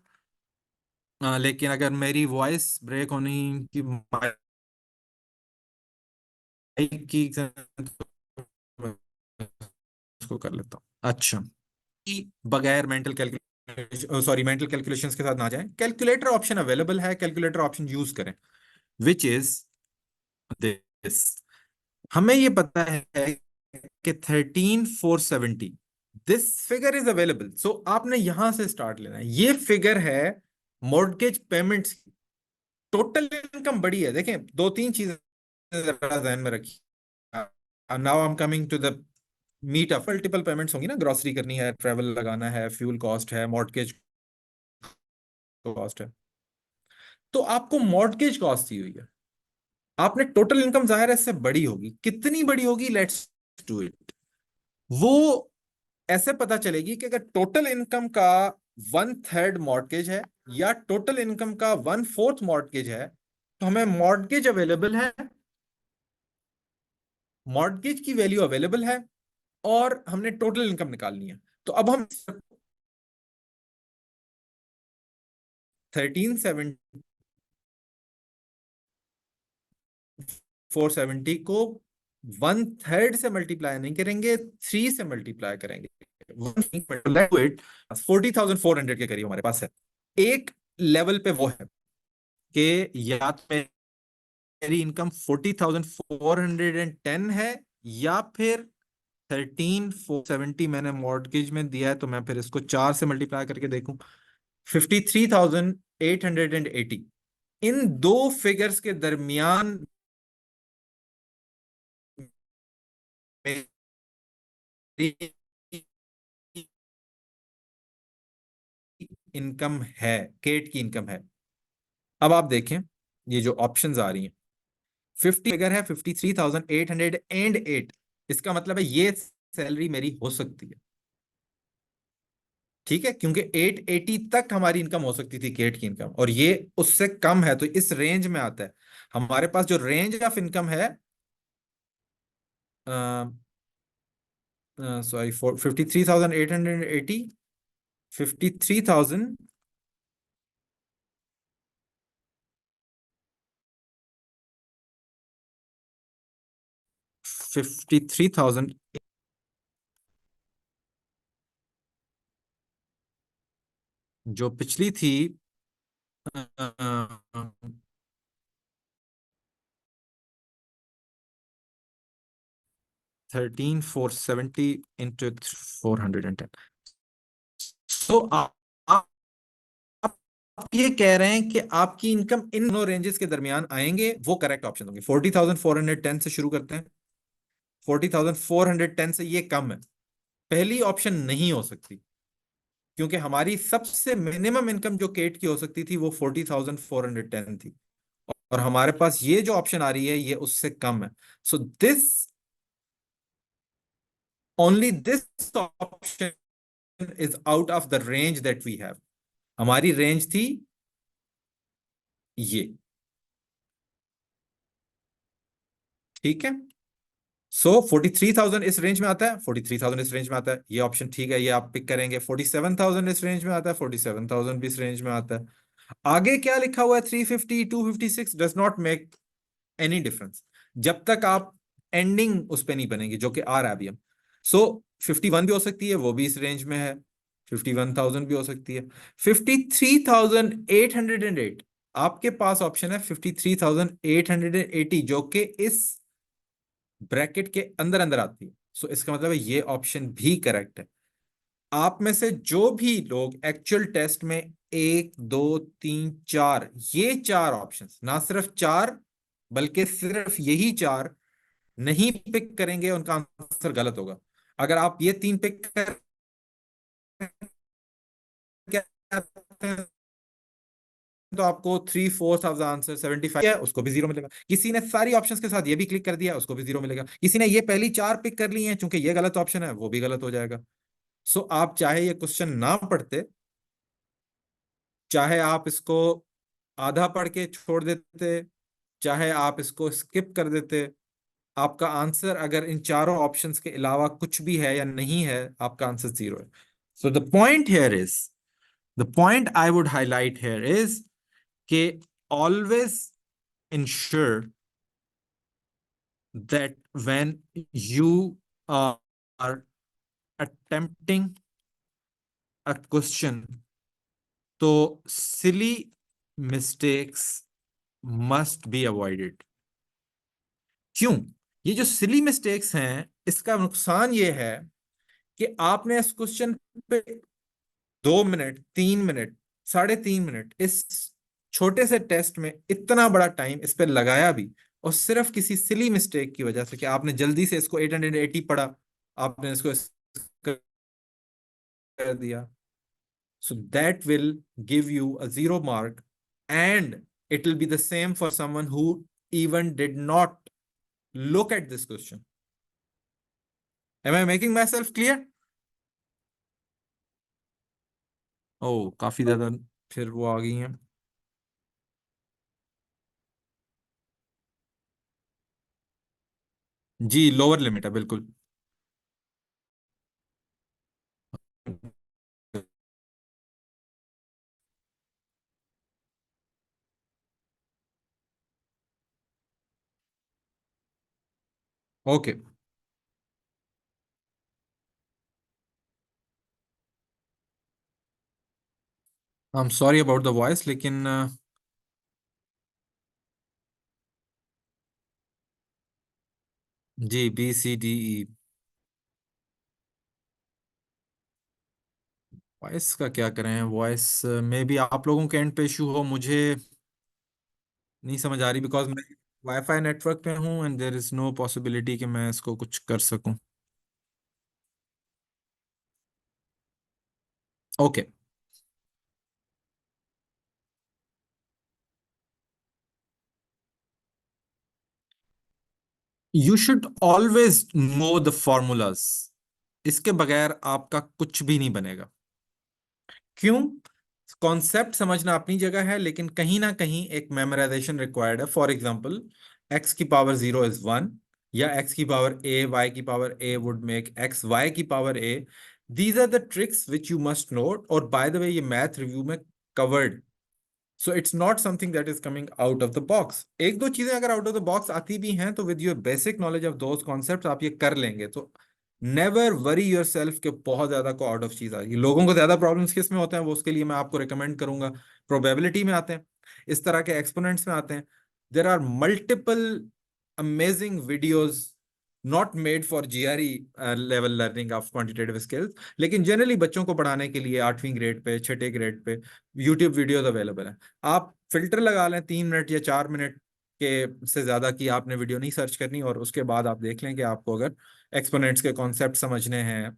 लेकिन अगर मेरी वॉइस ब्रेक होने की, माइक की, उसको कर लेता हूँ। अच्छा, कि बगैर mental calculation, sorry mental calculations के साथ ना जाएं, कैलकुलेटर ऑप्शन अवेलेबल है, कैलकुलेटर ऑप्शन यूज करें, विच इज दिस। हमें ये पता है कि 13,470 दिस फिगर इज अवेलेबल, सो आपने यहां से स्टार्ट लेना है। ये फिगर है मॉर्गेज पेमेंट्स की। टोटल इनकम बड़ी है, देखें दो तीन चीजें जरा ध्यान में रखिए। Now I am coming to the meat of multiple payments होंगी ना, ग्रोसरी करनी है, ट्रेवल लगाना है, फ्यूल कॉस्ट है, मॉर्गेज कॉस्ट है, तो आपको मॉर्गेज कॉस्ट दी हुई है। आपने टोटल इनकम जाहिर है इससे बड़ी होगी, कितनी बड़ी होगी, लेट्स डू इट। वो ऐसे पता चलेगी कि अगर टोटल इनकम का 1/3 मॉर्गेज है या टोटल इनकम का 1/4 मॉर्गेज है, तो हमें मॉर्गेज अवेलेबल है मॉर्गेज की वैल्यू अवेलेबल है और हमने टोटल इनकम निकालनी है। तो अब हम 1370 470 को 1/3 से मल्टीप्लाई नहीं करेंगे, 3 से मल्टीप्लाई करेंगे। 40,400 के करीब हमारे पास है। एक लेवल पे वो है कि या तो मेरी इनकम 40,410 है, या फिर 13,470 मैंने मॉर्गेज में दिया है, तो मैं फिर इसको 4 से मल्टीप्लाई करके देखूं। 53,880। इन दो फिगर्स के दरमियान मेरी इनकम है, केट की इनकम है। अब आप देखें, ये जो ऑप्शंस आ रही हैं, 50 फिगर है 53,808। इसका मतलब है ये सैलरी मेरी हो सकती है, ठीक है, क्योंकि 880 तक हमारी इनकम हो सकती थी केट की इनकम, और ये उससे कम है, तो इस रेंज में आता है। हमारे पास जो रेंज ऑफ इनकम है, सॉरी, 53,880, 53,000, 53,000 जो पिछली थी, 13,470 इंटू 410। तो आप ये कह रहे हैं कि आपकी इनकम इन दोनों रेंजेस के दरमियान आएंगे, वो करेक्ट ऑप्शन होंगे। 40,410 से शुरू करते हैं। 40,410 से ये कम है, पहली ऑप्शन नहीं हो सकती, क्योंकि हमारी सबसे मिनिमम इनकम जो केट की हो सकती थी वो 40,410 थी, और हमारे पास ये जो ऑप्शन आ रही है ये उससे कम है। So this, only this option is out of the range that we have. हमारी रेंज थी ये, ठीक है। सो 43,000 इस रेंज में आता है, 43,000 इस रेंज में आता है, ये ऑप्शन ठीक है, ये आप पिक करेंगे। 47,000 इस रेंज में आता है, 47,000 भी इस रेंज में आता है। आगे क्या लिखा हुआ है, 350, 256, does not make any difference, जब तक आप एंडिंग उस पे नहीं बनेंगे, जो कि आ रहा है अभी हम। सो 51 भी हो सकती है, वो भी इस रेंज में है। 51,000 भी हो सकती है। 53,808, आपके पास ऑप्शन है 53,880, जो कि इस ब्रैकेट के अंदर अंदर आती है। सो इसका मतलब है ये ऑप्शन भी करेक्ट है। आप में से जो भी लोग एक्चुअल टेस्ट में 1, 2, 3, 4, ये चार ऑप्शंस, ना सिर्फ चार बल्कि सिर्फ यही चार नहीं पिक करेंगे, उनका आंसर गलत होगा। अगर आप ये तीन पिक कर तो आपको 3/4 ऑफ द आंसर 75 है, उसको भी जीरो मिलेगा। किसी ने सारी ऑप्शंस के साथ ये भी क्लिक कर दिया, उसको भी जीरो मिलेगा। किसी ने ये पहली चार पिक कर ली हैं, चूंकि ये गलत ऑप्शन है, वो भी गलत हो जाएगा। सो आप चाहे ये क्वेश्चन ना पढ़ते, चाहे आप इसको आधा पढ़ के छोड़ देते, चाहे आप इसको स्किप कर देते, आपका आंसर अगर इन चारों ऑप्शंस के अलावा कुछ भी है या नहीं है, आपका आंसर जीरो है। So the point here is, the point I would highlight here is कि always ensure that when you are attempting a question, तो silly mistakes must be avoided। क्यों? ये जो सिली मिस्टेक्स हैं, इसका नुकसान ये है कि आपने इस क्वेश्चन पे 2 मिनट, 3 मिनट, 3.5 मिनट, इस छोटे से टेस्ट में इतना बड़ा टाइम इस पे लगाया भी, और सिर्फ किसी सिली मिस्टेक की वजह से कि आपने जल्दी से इसको 880 पढ़ा, आपने इसको कर दिया। So that will give you a zero mark, and it will be the same for someone who even did not look at this question. Am I making myself clear? ओ, काफी ज्यादा फिर वो आ गई हैं। जी, लोअर लिमिट है बिल्कुल। Okay. I am sorry about the voice, लेकिन जी, BCDE। Voice का क्या करें? वॉइस में भी आप लोगों के एंड पे इशू हो, मुझे नहीं समझ आ रही, बिकॉज मैं वाईफाई नेटवर्क पे हूँ and there is no possibility कि मैं इसको कुछ कर सकूं। Okay. You should always know the formulas. इसके बगैर आपका कुछ भी नहीं बनेगा। क्यों? कॉन्सेप्ट समझना अपनी जगह है, लेकिन कहीं ना कहीं एक मेमोराइजेशन रिक्वायर्ड है। फॉर एग्जाम्पल, x⁻0 = 1, या x⁻a y⁻a would make xy⁻a। These are the tricks which you must note. और बाय द वे, ये मैथ रिव्यू में covered. So it's not something that is coming out of the box. एक दो चीजें अगर out of the box आती भी हैं, तो with your basic knowledge of those concept आप ये कर लेंगे। तो नेवर वरी योर सेल्फ के बहुत ज्यादा को आउट ऑफ चीज आ गई। लोगों को ज्यादा प्रॉब्लम्स किस में होते हैं, वो उसके लिए मैं आपको रिकमेंड करूंगा, प्रोबेबिलिटी में आते हैं, इस तरह के एक्सपोनेंट्स में आते हैं। There are multiple amazing videos not made for GRE level learning of quantitative skills, लेकिन जनरली बच्चों को पढ़ाने के लिए 8वीं ग्रेड पे, छठे grade pay YouTube videos available हैं। आप फिल्टर लगा लें 3 मिनट या 4 मिनट के से ज्यादा की आपने वीडियो नहीं सर्च करनी, और उसके बाद आप देख लें कि आपको अगर एक्सपोनेंट्स के कॉन्सेप्ट समझने हैं,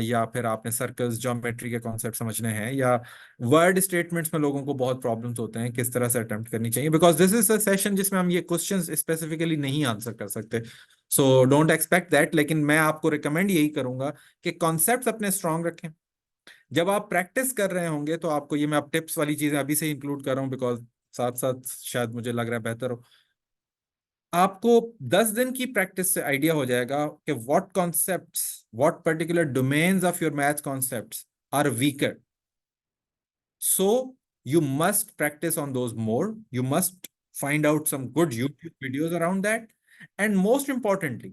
या फिर आपने सर्कल्स ज्योमेट्री के कॉन्सेप्ट समझने हैं, या वर्ड स्टेटमेंट्स में लोगों को बहुत प्रॉब्लम्स होते हैं, किस तरह से अटेम्प्ट करनी चाहिए, because this is a session जिसमें हम ये क्वेश्चंस स्पेसिफिकली नहीं आंसर कर सकते। सो डोंट एक्सपेक्ट दैट, लेकिन मैं आपको रिकमेंड यही करूंगा कि कॉन्सेप्ट्स अपने स्ट्रांग रखें। जब आप प्रैक्टिस कर रहे होंगे तो आपको ये, मैं अब टिप्स वाली चीजें अभी से इंक्लूड कर रहा हूँ, बिकॉज साथ साथ शायद मुझे लग रहा है बेहतर हो। आपको 10 दिन की प्रैक्टिस से आइडिया हो जाएगा कि what concepts, what particular domains of your math concepts are weaker. So you must practice on those more. You must find out some good YouTube videos around that. And most importantly,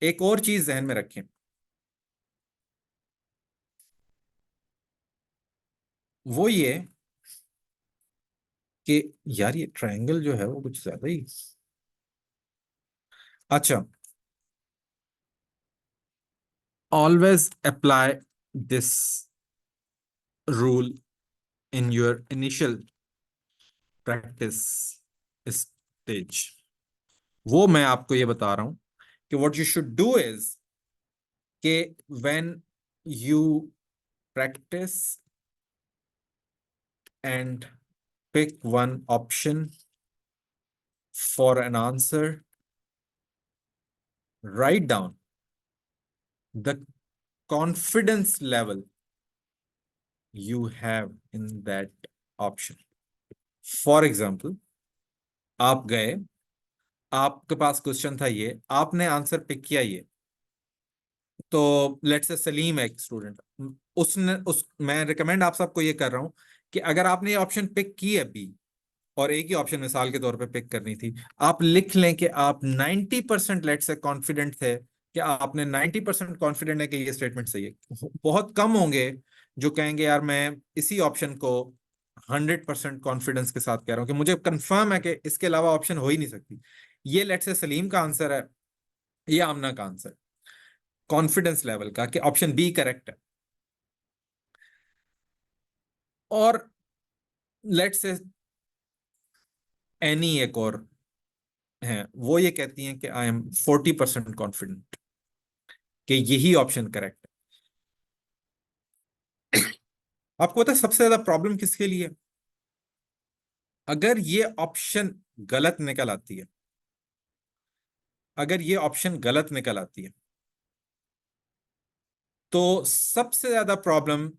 एक और चीज ध्यान में रखें, वो ये कि यार ये ट्रायंगल जो है वो कुछ ज्यादा ही। अच्छा, always apply this rule in your initial practice stage। वो मैं आपको ये बता रहा हूं कि what you should do is कि when you practice and pick one option for an answer, write down the confidence level you have in that option। For example, आप गए, आपके पास क्वेश्चन था, ये आपने आंसर पिक किया ये, तो लेट्स से सलीम है एक स्टूडेंट, उसने उस मैं रिकमेंड आप सबको ये कर रहा हूं कि अगर आपने ये ऑप्शन पिक की है बी, और एक ही ऑप्शन मिसाल के तौर पे पिक करनी थी, आप लिख लें कि आप 90% लेट से कॉन्फिडेंट थे, कि आपने 90% कॉन्फिडेंट है कि ये स्टेटमेंट सही है। बहुत कम होंगे जो कहेंगे यार मैं इसी ऑप्शन को 100% कॉन्फिडेंस के साथ कह रहा हूं कि मुझे कंफर्म है कि इसके अलावा ऑप्शन हो ही नहीं सकती। ये लेट से सलीम का आंसर है, ये आमना का आंसर, कॉन्फिडेंस लेवल का कि ऑप्शन बी करेक्ट है। और लेट से एनी एक और हैं, वो ये कहती हैं कि आई एम 40% कॉन्फिडेंट कि यही ऑप्शन करेक्ट है। आपको पता है सबसे ज्यादा प्रॉब्लम किसके लिए? अगर ये ऑप्शन गलत निकल आती है, अगर ये ऑप्शन गलत निकल आती है, तो सबसे ज्यादा प्रॉब्लम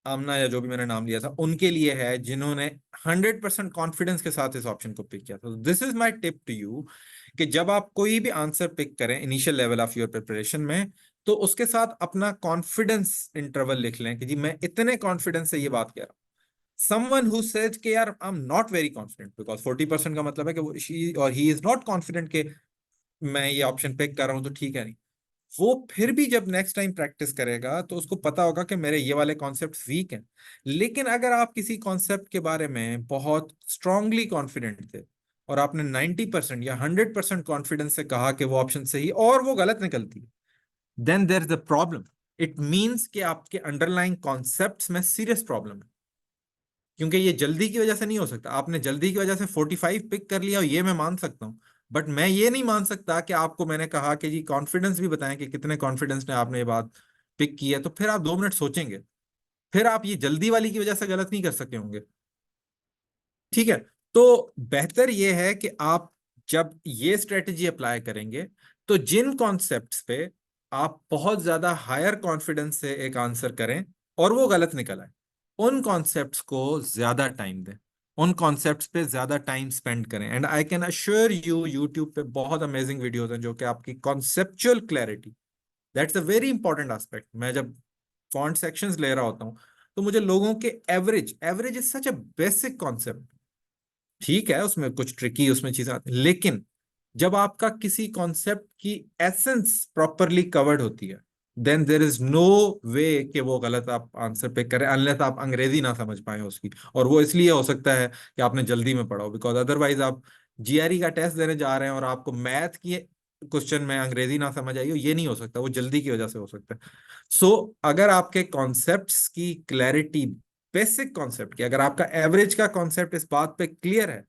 आमना या जो भी मैंने नाम लिया था उनके लिए है, जिन्होंने 100% कॉन्फिडेंस के साथ इस ऑप्शन को पिक किया। तो this is my tip to you कि जब आप कोई भी आंसर पिक करें initial level of your preparation में, तो उसके साथ अपना कॉन्फिडेंस इंटरवल लिख लें कि जी मैं इतने कॉन्फिडेंस से ये बात कह रहा हूँ। समवन हु सेज कि यार I am not very confident, because 40% का मतलब है कि वो शी और ही इज नॉट कॉन्फिडेंट कि मैं ये ऑप्शन पिक कर रहा हूं तो ठीक है नहीं। वो फिर भी जब नेक्स्ट टाइम प्रैक्टिस करेगा तो उसको पता होगा कि मेरे ये वाले कॉन्सेप्ट वीक हैं। लेकिन अगर आप किसी कॉन्सेप्ट के बारे में बहुत स्ट्रांगली कॉन्फिडेंट थे और आपने 90% या 100% कॉन्फिडेंस से कहा कि वो ऑप्शन सही और वो गलत निकलती है, then there is a problem. It means कि आपके अंडरलाइंग कॉन्सेप्ट्स में सीरियस प्रॉब्लम है। क्योंकि ये जल्दी की वजह से नहीं हो सकता। आपने जल्दी की वजह से 45 पिक कर लिया और ये मैं मान सकता हूँ, बट मैं ये नहीं मान सकता कि आपको मैंने कहा कि जी कॉन्फिडेंस भी बताएं कि कितने कॉन्फिडेंस ने आपने ये बात पिक की है, तो फिर आप 2 मिनट सोचेंगे। फिर आप ये जल्दी वाली की वजह से गलत नहीं कर सके होंगे। ठीक है। तो बेहतर ये है कि आप जब ये स्ट्रेटजी अप्लाई करेंगे तो जिन कॉन्सेप्ट्स पे आप बहुत ज्यादा हायर कॉन्फिडेंस से एक आंसर करें और वो गलत निकल आए, उन कॉन्सेप्ट्स को ज्यादा टाइम दें, उन कॉन्सेप्ट्स पे ज्यादा टाइम स्पेंड करें। And I can assure you, YouTube पे बहुत अमेजिंग वीडियोस हैं जो कि आपकी conceptual clarity, that's a very important aspect. मैं जब फॉन्ट सेक्शंस ले रहा होता हूँ तो मुझे लोगों के average average is such a basic concept. ठीक है उसमें कुछ ट्रिकी उसमें चीजें आती हैं, लेकिन जब आपका किसी कॉन्सेप्ट की एसेंस प्रॉपरली कवर्ड होती है, देन देर इज नो वे कि वो गलत आप आंसर पिक करें, अनलेस आप अंग्रेजी ना समझ पाए उसकी। और वो इसलिए हो सकता है कि आपने जल्दी में पढ़ा हो, बिकॉज अदरवाइज आप जीआरई का टेस्ट देने जा रहे हैं और आपको मैथ की क्वेश्चन में अंग्रेजी ना समझ आई हो, ये नहीं हो सकता, वो जल्दी की वजह से हो सकता है। सो अगर आपके कॉन्सेप्ट्स की क्लैरिटी, बेसिक कॉन्सेप्ट की, अगर आपका एवरेज का कॉन्सेप्ट इस बात पे क्लियर है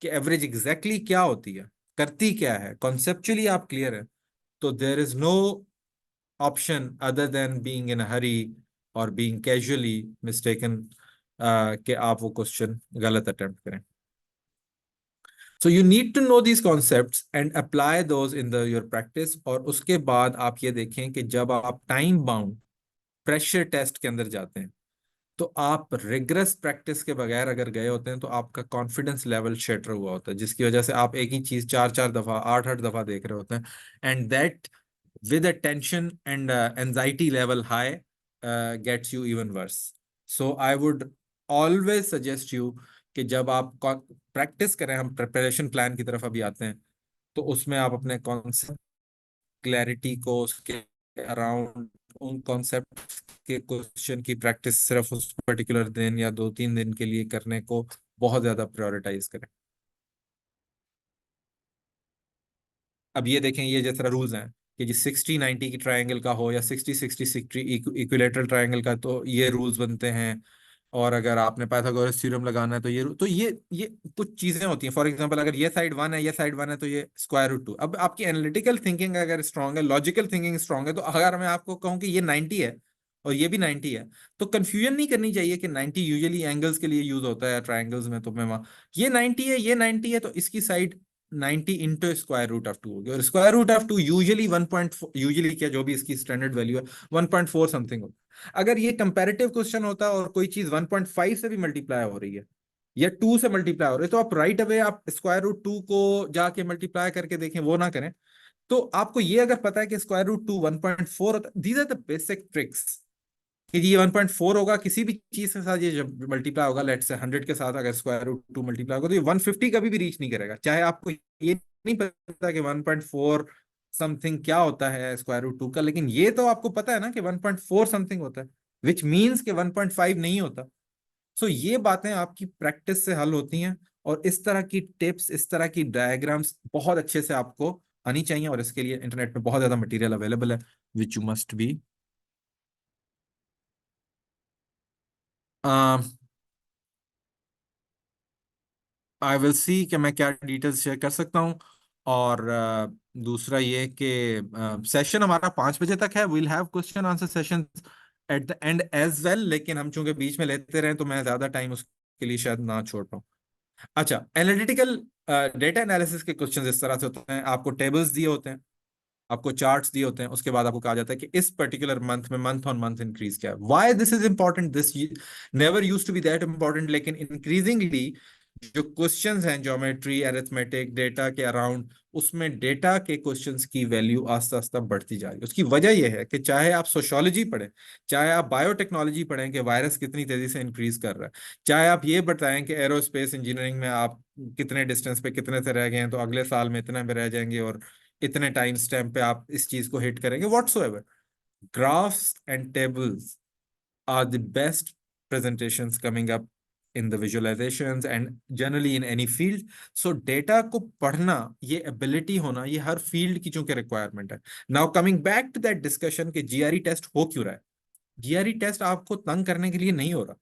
कि एवरेज एग्जैक्टली क्या होती है, करती क्या है, कॉन्सेप्चुअली आप क्लियर है, तो there is no option other than being in hurry और बीइंग कैजुअली मिस्टेकन कि आप वो क्वेश्चन गलत अटेम्प्ट करें। So you need to know these concepts and apply those in the your practice. और उसके बाद आप ये देखें कि जब आप टाइम बाउंड प्रेशर टेस्ट के अंदर जाते हैं तो आप रिग्रेस प्रैक्टिस के बगैर अगर गए होते हैं तो आपका कॉन्फिडेंस लेवल शेटर हुआ होता है, जिसकी वजह से आप एक ही चीज 4-4 दफा 8-8 दफा देख रहे होते हैं। And that with a tension and anxiety level high gets you even worse. So I would always suggest you कि जब आप प्रैक्टिस करें, हम प्रिपरेशन प्लान की तरफ अभी आते हैं, तो उसमें आप अपने कॉन्सेप्ट क्लैरिटी को, उसके अराउंड उन कॉन्सेप्ट के क्वेश्चन की प्रैक्टिस सिर्फ उस पर्टिकुलर दिन या 2-3 दिन के लिए करने को बहुत ज्यादा प्रायोरिटाइज करें। अब ये देखें, ये जिस तरह रूल्स हैं कि जी 60-90 की ट्रायंगल का हो या 60-60-60 इक्विलेटरल ट्रायंगल का, तो ये रूल्स बनते हैं। और अगर आपने पाइथागोरस थ्योरम लगाना है तो ये कुछ चीजें होती हैं। फॉर एग्जांपल अगर ये साइड 1 है, ये साइड 1 है, तो ये स्क्वायर रूट 2। अब आपकी एनालिटिकल थिंकिंग अगर स्ट्रांग है, लॉजिकल थिंकिंग स्ट्रांग है, तो अगर मैं आपको कहूँ कि ये 90 है और ये भी 90 है, तो कंफ्यूजन नहीं करनी चाहिए कि 90 यूजुअली एंगल्स के लिए यूज होता है ट्राइंगल्स में, तो मैं वहाँ ये 90 है, ये 90 है, तो इसकी side 90 into square root of 2 होगी। और square root of 2 usually 1.4, usually क्या जो भी इसकी स्टैंडर्ड वैल्यू है 1.4 समथिंग होगी। अगर ये कंपैरेटिव क्वेश्चन होता और कोई चीज 1.5 से भी मल्टीप्लाई हो रही है या 2 से मल्टीप्लाई हो रही है, तो आप राइट अवे आप स्क्वायर रूट 2 को जाके मल्टीप्लाई करके देखें, वो ना करें। तो आपको ये अगर पता है कि स्क्वायर रूट 2 1.4 होता है, these are the basic tricks कि ये 1.4 होगा किसी भी चीज के साथ, ये जब मल्टीप्लाई होगा लेट से 100 के साथ, अगर स्क्वायर रूट 2 मल्टीप्लाई होगा तो ये 150 कभी भी रीच नहीं करेगा, चाहे आपको ये नहीं पता कि 1.4 समथिंग क्या होता है स्क्वायर रूट 2 का। लेकिन ये तो आपको पता है ना कि 1.4 समथिंग होता है, विच मीन्स कि 1.5 नहीं होता। सो ये बातें आपकी प्रैक्टिस से हल होती हैं। और इस तरह की टिप्स, इस तरह की डायग्राम्स बहुत अच्छे से आपको आनी चाहिए, और इसके लिए इंटरनेट पे बहुत ज्यादा मटेरियल अवेलेबल है विच you must be. I will see कि मैं क्या डिटेल्स शेयर कर सकता हूँ। और दूसरा ये कि सेशन हमारा 5 बजे तक है। We'll have question answer session at the end as well, लेकिन हम चूंकि बीच में लेते रहे तो मैं ज्यादा टाइम उसके लिए शायद ना छोड़ पाऊँ। अच्छा, एनालिटिकल डेटा एनालिसिस के क्वेश्चन इस तरह से होते हैं, आपको टेबल्स दिए होते हैं आपको चार्ट्स दिए होते हैं, उसके बाद आपको कहा जाता है कि इस पर्टिकुलर मंथ में मंथ ऑन मंथ इंक्रीज क्या है। Why this is important, this never used to be that important, लेकिन इंक्रीजिंगली जो क्वेश्चंस हैं ज्योमेट्री अरिथमेटिक डेटा के अराउंड, उसमें डेटा के क्वेश्चंस की वैल्यू आस्ता आस्ता बढ़ती जा रही है। उसकी वजह यह है कि चाहे आप सोशियोलॉजी पढ़ें, चाहे आप बायोटेक्नोलॉजी पढ़ें कि वायरस कितनी तेजी से इंक्रीज कर रहा है, चाहे आप ये बताएं कि एरोस्पेस इंजीनियरिंग में आप कितने डिस्टेंस पे कितने से रह गए हैं तो अगले साल में इतने में रह जाएंगे और इतने टाइम स्टैम्प पे आप इस चीज को हिट करेंगे, whatsoever, graphs and tables are the best presentations coming up in the visualizations and generally in any field. So data को पढ़ना, ये ability होना, ये हर field की चूंकि requirement है। Now coming back to that discussion कि GRE टेस्ट हो क्यों रहा है। GRE टेस्ट आपको तंग करने के लिए नहीं हो रहा।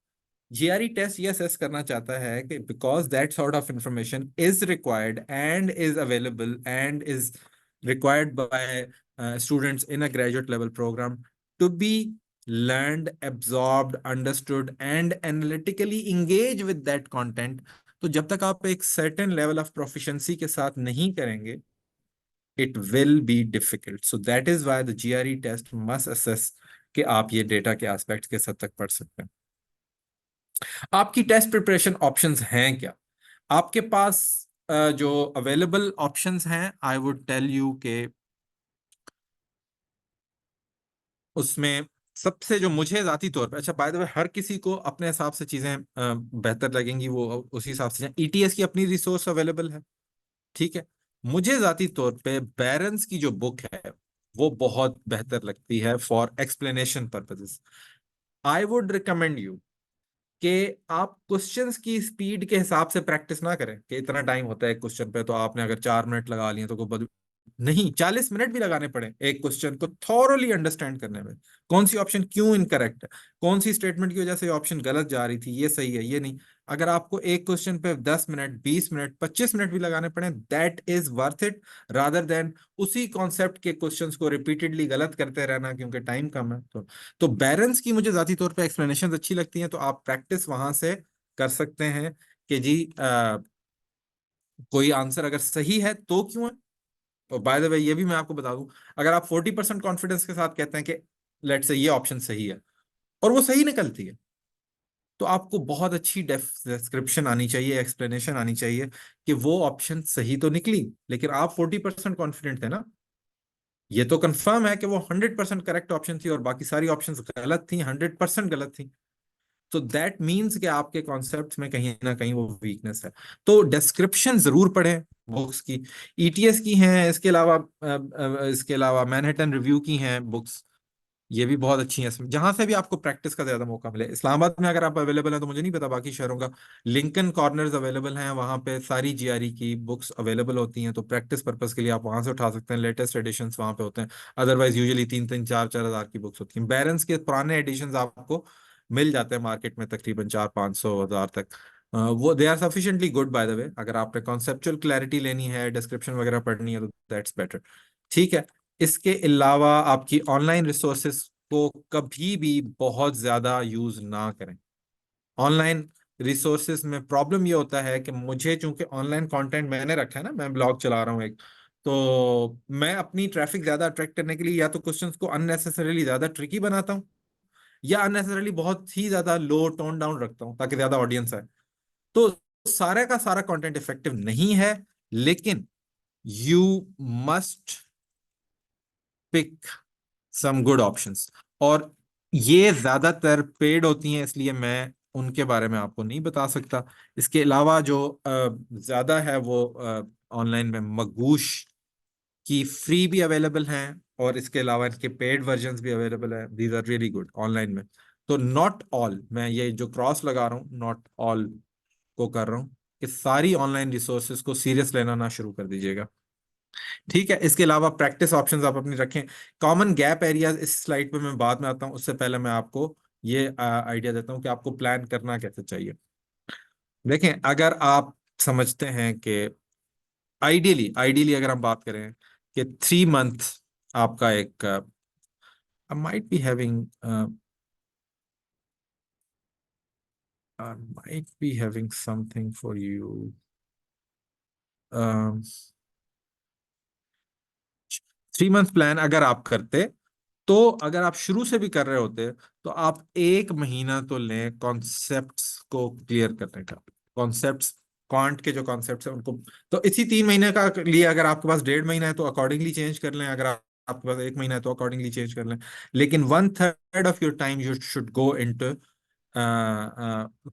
GRE टेस्ट ये असेस करना चाहता है कि because that sort of information is required and is available and is required by students in a graduate level program to be learned, absorbed, understood and analytically engage with that content। तो जब तक आप एक certain level of proficiency के साथ नहीं करेंगे, it will be difficult। So that is why the GRE test must assess कि आप ये डेटा के एस्पेक्ट किस हद तक पढ़ सकते हैं। आपकी टेस्ट प्रिपरेशन ऑप्शंस हैं क्या? आपके पास जो अवेलेबल ऑप्शंस हैं, आई वुड टेल यू के उसमें सबसे जो मुझे जाती तौर पे, अच्छा बाय द वे हर किसी को अपने हिसाब से चीजें बेहतर लगेंगी, वो उसी हिसाब से ईटीएस की अपनी रिसोर्स अवेलेबल है, ठीक है। मुझे जाती तौर पे बैरन्स की जो बुक है वो बहुत बेहतर लगती है for explanation purposes. I would recommend you कि आप क्वेश्चंस की स्पीड के हिसाब से प्रैक्टिस ना करें कि इतना टाइम होता है एक क्वेश्चन पे, तो आपने अगर 4 मिनट लगा लिए तो नहीं, 40 मिनट भी लगाने पड़े एक क्वेश्चन को थॉरोली अंडरस्टैंड करने में। कौन सी ऑप्शन क्यों इनकरेक्ट है, कौन सी स्टेटमेंट की वजह से ऑप्शन गलत जा रही थी, ये सही है ये नहीं। अगर आपको एक क्वेश्चन पे 10 मिनट 20 मिनट 25 मिनट भी लगाने पड़े, that is worth it, rather than उसी कॉन्सेप्ट के क्वेश्चंस को रिपीटेडली गलत करते रहना क्योंकि टाइम कम है। तो बैलेंस की मुझे जाती तौर पे एक्सप्लेनेशन अच्छी लगती हैं, तो आप प्रैक्टिस वहां से कर सकते हैं कि जी कोई आंसर अगर सही है तो क्यों है। और बाय द वे ये भी मैं आपको बता दूं, अगर आप 40% कॉन्फिडेंस के साथ कहते हैं कि लेट्स से ये ऑप्शन सही है और वो सही निकलती है, तो आपको बहुत अच्छी डिस्क्रिप्शन आनी चाहिए, एक्सप्लेनेशन आनी चाहिए कि वो ऑप्शन सही तो निकली, लेकिन आप 40% कॉन्फिडेंट थे ना, ये तो कंफर्म है कि वो 100% करेक्ट ऑप्शन थी और बाकी सारी ऑप्शंस गलत थी, 100% गलत थी। तो दैट मीन्स कि आपके कॉन्सेप्ट में कहीं ना कहीं वो वीकनेस है। तो डिस्क्रिप्शन जरूर पढ़ें बुक्स की, ईटीएस की हैं, इसके अलावा मैनहट्टन रिव्यू की हैं बुक्स, ये भी बहुत अच्छी हैं। इसमें जहां से भी आपको प्रैक्टिस का ज्यादा मौका मिले, इस्लामाबाद में अगर आप अवेलेबल हैं तो मुझे नहीं पता बाकी शहरों का, लिंकन कॉर्नर्स अवेलेबल हैं, वहां पे सारी जीआरई की बुक्स अवेलेबल होती हैं, तो प्रैक्टिस पर्पस के लिए आप वहां से उठा सकते हैं, लेटेस्ट एडिशंस वहां पे होते हैं। अदरवाइज यूजुअली 3-3 4-4 हज़ार की बुक्स होती हैं। बैरन्स के पुराने एडिशंस आपको मिल जाते हैं मार्केट में तकरीबन 400-500 हज़ार तक। वो they are sufficiently good by the way, अगर आपने कॉन्सेप्चुअल क्लैरिटी लेनी है, डिस्क्रिप्शन वगैरह पढ़नी है तो दैट्स बेटर, ठीक है। इसके अलावा आपकी ऑनलाइन रिसोर्सेज को कभी भी बहुत ज्यादा यूज ना करें। ऑनलाइन रिसोर्सेज में प्रॉब्लम ये होता है कि मुझे चूंकि ऑनलाइन कंटेंट मैंने रखा है ना, मैं ब्लॉग चला रहा हूँ एक, तो मैं अपनी ट्रैफिक ज्यादा अट्रैक्ट करने के लिए या तो क्वेश्चंस को अननेसेसरीली ज्यादा ट्रिकी बनाता हूँ या अननेसेसरली बहुत ही ज्यादा लो टोन डाउन रखता हूँ ताकि ज्यादा ऑडियंस आए। तो सारे का सारा कंटेंट इफेक्टिव नहीं है, लेकिन you must pick some good options, और ये ज्यादातर पेड होती हैं इसलिए मैं उनके बारे में आपको नहीं बता सकता। इसके अलावा जो ज्यादा है वो ऑनलाइन में मगूश की फ्री भी अवेलेबल हैं, और इसके अलावा इनके पेड वर्जन्स भी अवेलेबल हैं, these are really good online में। तो नॉट ऑल, मैं ये जो क्रॉस लगा रहा हूँ नॉट ऑल को कर रहा हूँ कि सारी ऑनलाइन रिसोर्सेज को सीरियस लेना ना शुरू कर दीजिएगा, ठीक है। इसके अलावा प्रैक्टिस ऑप्शंस आप अपनी रखें। कॉमन गैप एरियाज इस स्लाइड पे मैं बाद में आता हूं, उससे पहले मैं आपको ये आइडिया देता हूं कि आपको प्लान करना कैसे चाहिए। देखें, अगर आप समझते हैं कि आइडियली आइडियली अगर हम बात करें कि 3 मंथ आपका एक might be having might be having something for you. 3 month plan अगर आप करते, तो अगर आप शुरू से भी कर रहे होते, तो आप 1 महीना तो लें कॉन्सेप्ट्स को क्लियर करने का। कॉन्सेप्ट्स, क्वांट के जो कॉन्सेप्ट्स हैं उनको, तो इसी 3 महीने का लिए अगर आपके पास 1.5 महीना है तो अकॉर्डिंगली चेंज कर लें, अगर आपके पास 1 महीना है तो अकॉर्डिंगली चेंज कर लें। लेकिन 1/3 of your time you should go into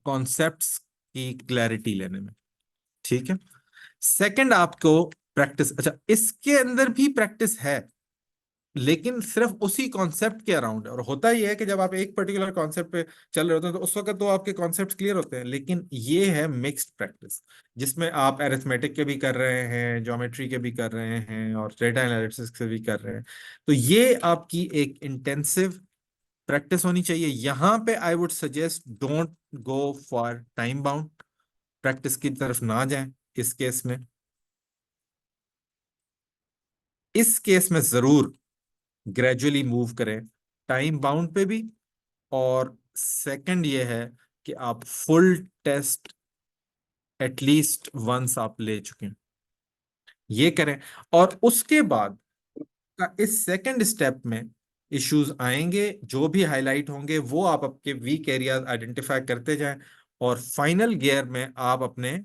concepts की क्लैरिटी लेने में। ठीक है। सेकंड, आपको प्रैक्टिस, अच्छा इसके अंदर भी प्रैक्टिस है, लेकिन सिर्फ उसी कॉन्सेप्ट के अराउंड है। और होता ही है कि जब आप एक पर्टिकुलर कॉन्सेप्ट पे चल रहे होते हैं तो उस वक्त तो आपके कॉन्सेप्ट क्लियर होते हैं, लेकिन ये है मिक्स्ड प्रैक्टिस, जिसमें आप अरिथमेटिक के भी कर रहे हैं, ज्योमेट्री के भी कर रहे हैं, और डेटा एनालिसिस के भी कर रहे हैं। तो ये आपकी एक इंटेंसिव प्रैक्टिस होनी चाहिए। यहाँ पे आई would suggest don't go for time bound practice की तरफ ना जाएं। इस केस में, इस केस में जरूर ग्रेजुअली मूव करें टाइम बाउंड पे भी। और सेकंड ये है कि आप फुल टेस्ट एटलीस्ट वंस आप ले चुके हैं, ये करें। और उसके बाद का इस सेकंड स्टेप में इश्यूज आएंगे, जो भी हाईलाइट होंगे वो आप आपके वीक एरियाज आइडेंटिफाई करते जाएं। और फाइनल गियर में आप अपने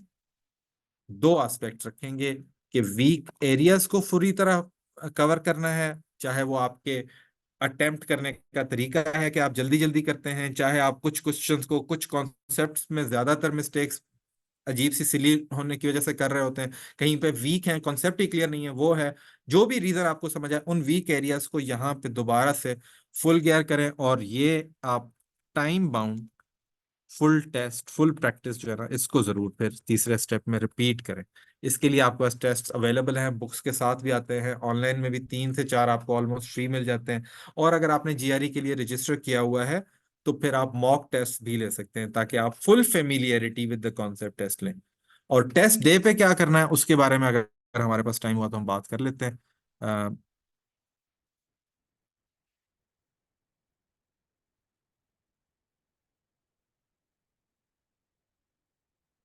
दो एस्पेक्ट रखेंगे कि वीक एरियाज को पूरी तरह कवर करना है, चाहे वो आपके अटेम्प्ट करने का तरीका है कि आप जल्दी जल्दी करते हैं, चाहे आप कुछ क्वेश्चंस को, कुछ कॉन्सेप्ट्स में ज्यादातर मिस्टेक्स अजीब सी सिली होने की वजह से कर रहे होते हैं, कहीं पे वीक हैं, कॉन्सेप्ट ही क्लियर नहीं है, वो है। जो भी रीजन आपको समझ आए, उन वीक एरियाज को यहाँ पे दोबारा से फुल गियर करें। और ये आप time bound full test, full practice जो है ना, इसको जरूर फिर तीसरे स्टेप में रिपीट करें। इसके लिए आपके पास टेस्ट अवेलेबल हैं, बुक्स के साथ भी आते हैं, ऑनलाइन में भी 3 से 4 आपको ऑलमोस्ट फ्री मिल जाते हैं। और अगर आपने जीआरई के लिए रजिस्टर किया हुआ है तो फिर आप मॉक टेस्ट भी ले सकते हैं, ताकि आप full familiarity with the concept test लें। और टेस्ट डे पे क्या करना है उसके बारे में अगर हमारे पास टाइम हुआ तो हम बात कर लेते हैं।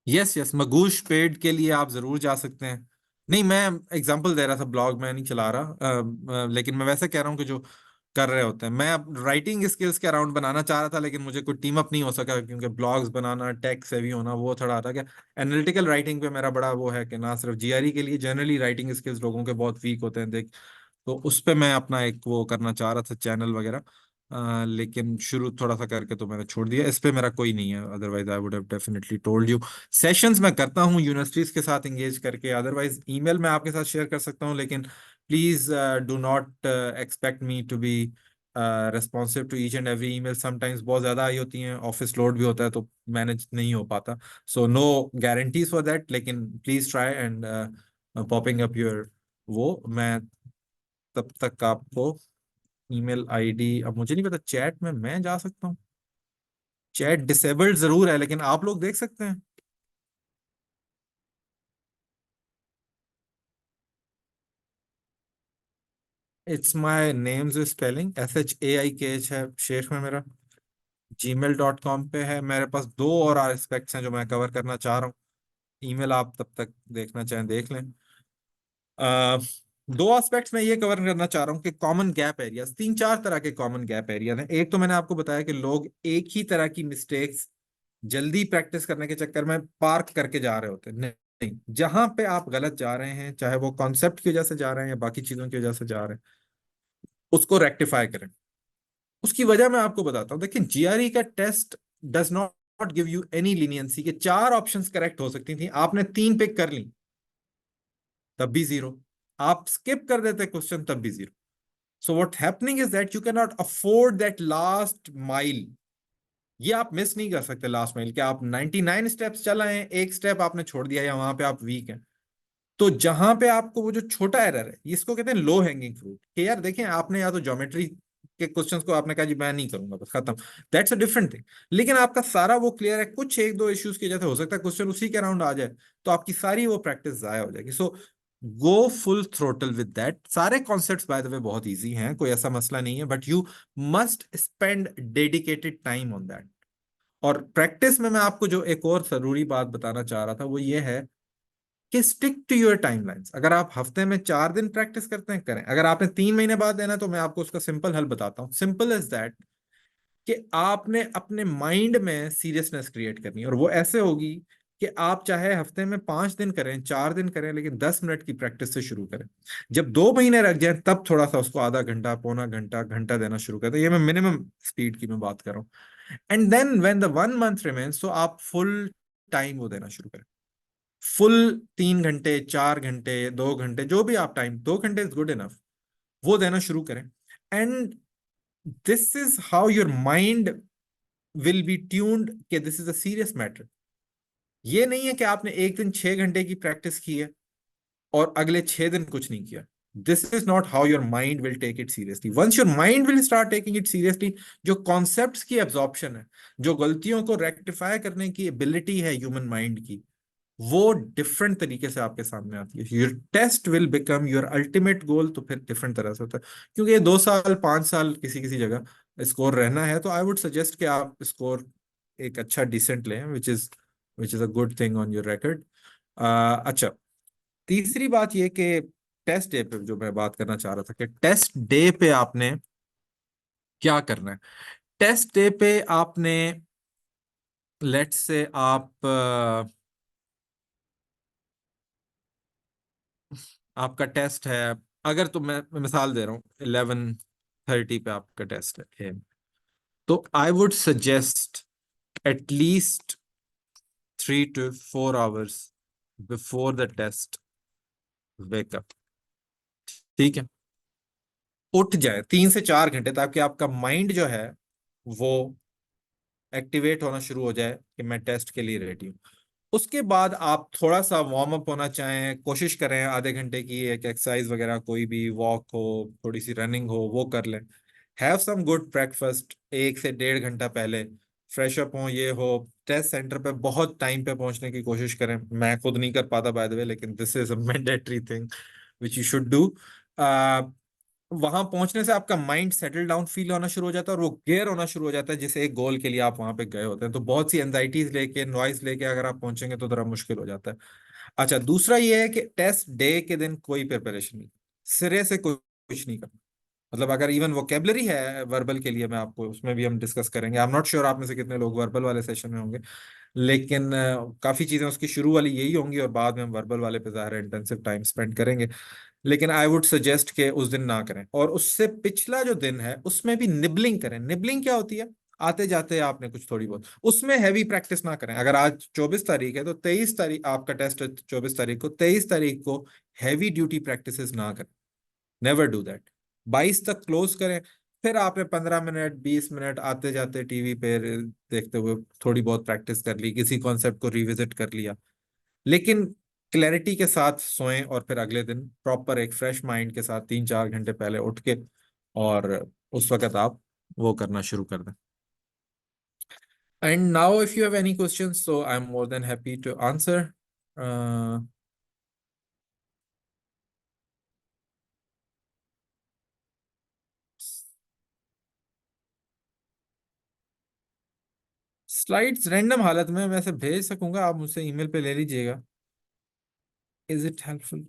यस यस, मगूश पेड के लिए आप जरूर जा सकते हैं। नहीं, मैं एग्जांपल दे रहा था, ब्लॉग मैं नहीं चला रहा, लेकिन मैं वैसे कह रहा हूँ कि जो कर रहे होते हैं। मैं अब राइटिंग स्किल्स के अराउंड बनाना चाह रहा था, लेकिन मुझे कोई टीम अप नहीं हो सका, क्योंकि ब्लॉग्स बनाना, टेक सेवी होना, वो थोड़ा आता है। एनालिटिकल राइटिंग पे मेरा बड़ा वो है कि ना, सिर्फ जीआरई के लिए जनरली राइटिंग स्किल्स लोगों के बहुत वीक होते हैं, देख। तो उस पे मैं अपना एक वो करना चाह रहा था, चैनल वगैरह। लेकिन शुरू थोड़ा सा करके तो मैंने छोड़ दिया। इस पे मेरा कोई नहीं है, otherwise I would have definitely told you. Sessions मैं करता हूँ यूनिवर्सिटीज के साथ एंगेज करके, अदरवाइज ईमेल मैं आपके साथ शेयर कर सकता हूँ, लेकिन please do not expect me to be responsive to each and every email. Sometimes बहुत ज्यादा आई होती हैं, ऑफिस लोड भी होता है, तो मैनेज नहीं हो पाता। So no guarantees for that, लेकिन please try and popping up your वो। मैं तब तक आपको ईमेल आईडी, अब मुझे नहीं पता चैट में मैं जा सकता हूँ। चैट डिसेबल्ड जरूर है, लेकिन आप लोग देख सकते हैं। इट्स माई नेम जो स्पेलिंग SHAIKH है, शेख में मेरा gmail.com पे है। मेरे पास दो और एस्पेक्ट्स हैं जो मैं कवर करना चाह रहा हूँ। ईमेल आप तब तक देखना चाहें देख लें। अ, दो एस्पेक्ट्स मैं ये कवर करना चाह रहा हूँ कि कॉमन गैप एरियाज, 3 4 तरह के कॉमन गैप एरियाज हैं। एक तो मैंने आपको बताया कि लोग एक ही तरह की मिस्टेक्स जल्दी प्रैक्टिस करने के चक्कर में पार्क करके जा रहे होते हैं। नहीं नहीं, जहां पे आप गलत जा रहे हैं, चाहे वो कॉन्सेप्ट की वजह से जा रहे हैं या बाकी चीजों की वजह से जा रहे हैं, उसको रेक्टिफाई करें। उसकी वजह मैं आपको बताता हूँ। देखिए, जीआरई का test does not give you any leniency के 4 ऑप्शंस करेक्ट हो सकती थी, आपने 3 पिक कर ली, तब भी जीरो। आप स्किप कर देते क्वेश्चन, तब भी zero. So what happening is that you can not afford that last mile. ये आप मिस नहीं कर सकते लास्ट माइल, कि आप 99 स्टेप्स चल आए हैं, एक स्टेप आपने छोड़ दिया, या वहां पे आप वीक हैं। तो जहां पे आपको वो जो छोटा एरर है, इसको कहते हैं लो हैंगिंग फ्रूट, कि यार देखें, आपने या तो ज्योमेट्री के क्वेश्चंस को आपने कहा जी मैं नहीं करूंगा, बस खत्म, दैट्स अ डिफरेंट थिंग। लेकिन आपका सारा वो क्लियर है, कुछ एक दो इश्यूज की वजह से हो सकता है क्वेश्चन उसी के अराउंड आ जाए, तो आपकी सारी वो प्रैक्टिस जाया हो जाएगी। So go full throttle with that. सारे कॉन्सेप्ट्स बाय द वे बहुत इजी हैं, कोई ऐसा मसला नहीं है, but you must spend dedicated time on that. और प्रैक्टिस में मैं आपको जो एक और जरूरी बात बताना चाह रहा था वो ये है कि स्टिक टू योर टाइमलाइंस। अगर आप हफ्ते में 4 दिन प्रैक्टिस करते हैं, करें। अगर आपने 3 महीने बाद देना है, तो मैं आपको उसका सिंपल हल बताता हूँ। सिंपल इज दैट कि आपने अपने माइंड में सीरियसनेस क्रिएट करनी है, और वो ऐसे होगी कि आप चाहे हफ्ते में 5 दिन करें, 4 दिन करें, लेकिन 10 मिनट की प्रैक्टिस से शुरू करें। जब 2 महीने रख जाए, तब थोड़ा सा उसको आधा घंटा, पौना घंटा, घंटा देना शुरू करें। ये मैं मिनिमम स्पीड की मैं बात कर रहा हूँ। And then when the 1 month remains, तो आप फुल टाइम वो देना शुरू करें। फुल 3 घंटे, 4 घंटे, 2 घंटे, जो भी आप टाइम, 2 घंटे इज गुड इनफ, वो देना शुरू करें। And this is how your mind will be tuned कि this is a serious matter. ये नहीं है कि आपने एक दिन 6 घंटे की प्रैक्टिस की है और अगले 6 दिन कुछ नहीं किया। This is not how your mind will take it seriously. Once your mind will start taking it seriously, जो कॉन्सेप्ट्स की एब्जॉर्प्शन है, जो गलतियों को रेक्टिफाई करने की एबिलिटी है ह्यूमन माइंड की, वो डिफरेंट तरीके से आपके सामने आती है। Your test will become your ultimate goal. तो फिर डिफरेंट तरह से होता है, क्योंकि ये 2 साल, 5 साल किसी किसी जगह स्कोर रहना है। तो आई वुड सजेस्ट कि आप स्कोर एक अच्छा डिसेंट लें, which is a good thing on your record. अच्छा, तीसरी बात ये कि टेस्ट डे पे जो मैं बात करना चाह रहा था, कि टेस्ट डे पे आपने क्या करना है। टेस्ट डे पे आपने, लेट्स से आप आपका टेस्ट है, अगर, तो मैं मिसाल दे रहा हूँ, 11:30 पे आपका टेस्ट है, तो I would suggest at least 3 to 4 hours before the test wake up. ठीक है, उठ जाए 3 से 4 घंटे, ताकि आपका माइंड जो है वो एक्टिवेट होना शुरू हो जाए कि मैं टेस्ट के लिए रेडी हूँ। उसके बाद आप थोड़ा सा वार्म अप होना चाहें, कोशिश करें आधे घंटे की एक एक्सरसाइज वगैरह, कोई भी वॉक हो, थोड़ी सी रनिंग हो, वो कर लें। हैव सम गुड ब्रेकफास्ट 1 से 1.5 घंटा पहले। फ्रेश अप हो, ये हो। टेस्ट सेंटर पे बहुत टाइम पे पहुंचने की कोशिश करें। मैं खुद नहीं कर पाता बाय द वे, लेकिन this is a mandatory thing which you should do. वहां पहुंचने से आपका माइंड सेटल डाउन फील होना शुरू हो जाता है, और वो क्लियर होना शुरू हो जाता है, जिसे एक गोल के लिए आप वहां पे गए होते हैं। तो बहुत सी एंजाइटीज लेके, नॉइज लेके अगर आप पहुंचेंगे, तो जरा मुश्किल हो जाता है। अच्छा, दूसरा ये है कि टेस्ट डे के दिन कोई प्रिपरेशन नहीं, सिरे से कुछ नहीं करना। मतलब अगर इवन वोकेबलरी है वर्बल के लिए, मैं आपको उसमें भी हम डिस्कस करेंगे। आई एम नॉट श्योर आप में से कितने लोग वर्बल वाले सेशन में होंगे, लेकिन काफी चीजें उसकी शुरू वाली यही होंगी, और बाद में हम वर्बल वाले पे ज़ाहिर इंटेंसिव टाइम स्पेंड करेंगे। लेकिन आई वुड सजेस्ट के उस दिन ना करें, और उससे पिछला जो दिन है उसमें भी निबलिंग करें। निबलिंग क्या होती है? आते जाते आपने कुछ थोड़ी बहुत, उसमें हैवी प्रैक्टिस ना करें। अगर आज 24 तारीख है, तो 23 तारीख आपका टेस्ट है, 24 तारीख को, 23 तारीख को हैवी ड्यूटी प्रैक्टिसेस ना करें। Never do that. 22 तक क्लोज करें। फिर आपने 15 मिनट, 20 मिनट आते जाते टीवी पे देखते हुए थोड़ी बहुत प्रैक्टिस कर ली, किसी कॉन्सेप्ट को रिविजिट कर लिया। लेकिन क्लैरिटी के साथ सोएं, और फिर अगले दिन प्रॉपर एक फ्रेश माइंड के साथ 3-4 घंटे पहले उठ के, और उस वक्त आप वो करना शुरू कर दें। And now if you have any questions, so I am more than happy to answer. Slides random हालत में मैं से भेज सकूंगा, आप मुझसे ईमेल पे ले लीजिएगा। Is it helpful?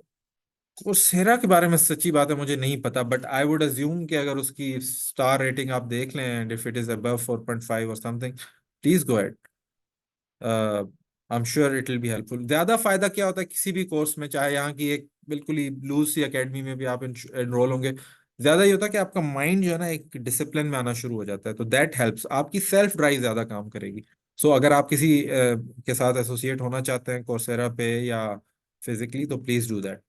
कोर्सेरा के बारे में सच्ची बात है मुझे नहीं पता, बट आई वुड अज्यूम कि अगर उसकी स्टार रेटिंग आप देख लें, and if it is above 4.5 और something, please go at. I am sure it will be helpful. ज्यादा फायदा क्या होता है किसी भी कोर्स में, चाहे यहाँ की एक बिल्कुल ही लूज सी अकेडमी में भी आप एनरोल होंगे, ज्यादा ये होता है कि आपका माइंड जो है ना, एक डिसिप्लिन में आना शुरू हो जाता है। तो दैट हेल्प्स, आपकी सेल्फ ड्राइव ज्यादा काम करेगी। सो अगर आप किसी के साथ एसोसिएट होना चाहते हैं कोर्सेरा पे या फिजिकली, तो प्लीज डू दैट।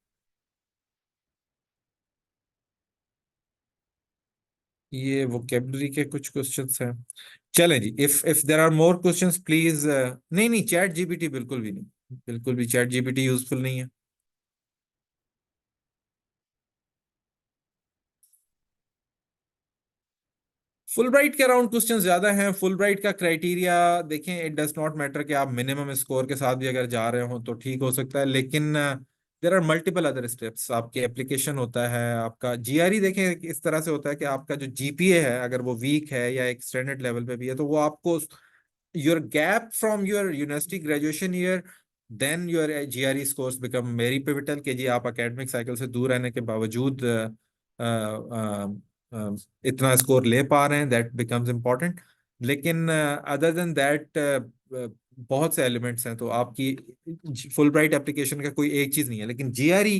ये वोकेबलरी के कुछ क्वेश्चंस हैं। चलें जी, if there are more questions please. नहीं नहीं, चैट जीपीटी बिल्कुल भी नहीं, बिल्कुल भी चैट जीपीटी यूजफुल नहीं है। फुल ब्राइट के अराउंड क्वेश्चंस ज्यादा हैं। फुल ब्राइट का क्राइटेरिया देखें, इट डज नॉट मैटर कि आप मिनिमम स्कोर के साथ भी अगर जा रहे हो तो ठीक हो सकता है, लेकिन there are multiple other steps. आपकी एप्लीकेशन होता है, आपका जीआरई देखें इस तरह से होता है कि आपका जो जीपीए है, अगर वो वीक है या एक स्टैंडर्ड लेवल पे भी है, तो वो आपको your gap from your university graduation year then your GRE scores become very pivotal कि जी आप academic cycle से दूर रहने के बावजूद इतना स्कोर ले पा रहे हैं, that becomes important. लेकिन other than that बहुत से एलिमेंट्स हैं, तो आपकी फुल ब्राइट एप्लीकेशन का कोई एक चीज नहीं है, लेकिन GRE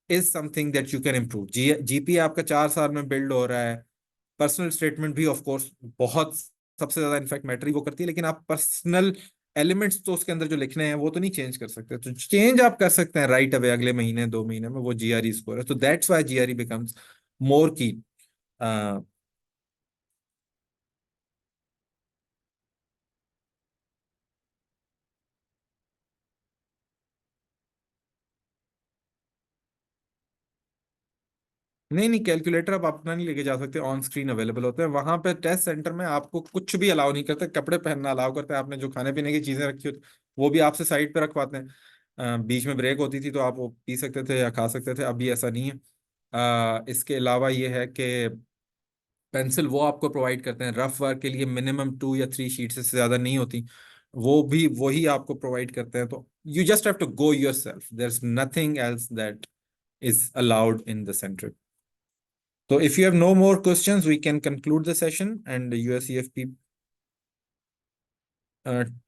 is something that you can improve. GPA आपका 4 साल में बिल्ड हो रहा है. पर्सनल स्टेटमेंट भी ऑफ कोर्स बहुत सबसे ज्यादा इनफैक्ट मैटर ही वो करती है, लेकिन आप पर्सनल एलिमेंट्स तो उसके अंदर जो लिखने हैं वो तो नहीं चेंज कर सकते. तो चेंज आप कर सकते हैं राइट अवे अगले महीने 2 महीने में, वो GRE स्कोर है. तो that's why GRE becomes more की. नहीं नहीं, कैलकुलेटर आप अपना नहीं लेके जा सकते, ऑन स्क्रीन अवेलेबल होते हैं वहां पे. टेस्ट सेंटर में आपको कुछ भी अलाउ नहीं करते, कपड़े पहनना अलाउ करते हैं. आपने जो खाने पीने की चीजें रखी होती वो भी आपसे साइड पे रखवाते हैं. बीच में ब्रेक होती थी तो आप वो पी सकते थे या खा सकते थे, अभी ऐसा नहीं है. इसके अलावा ये है कि पेंसिल वो आपको प्रोवाइड करते हैं. रफ वर्क के लिए मिनिमम 2 या 3 शीट से ज्यादा नहीं होती, वो भी वही आपको प्रोवाइड करते हैं. तो you just have to go yourself, there is nothing else that is allowed in the center. So if you have no more questions, we can conclude the session. And the USEFP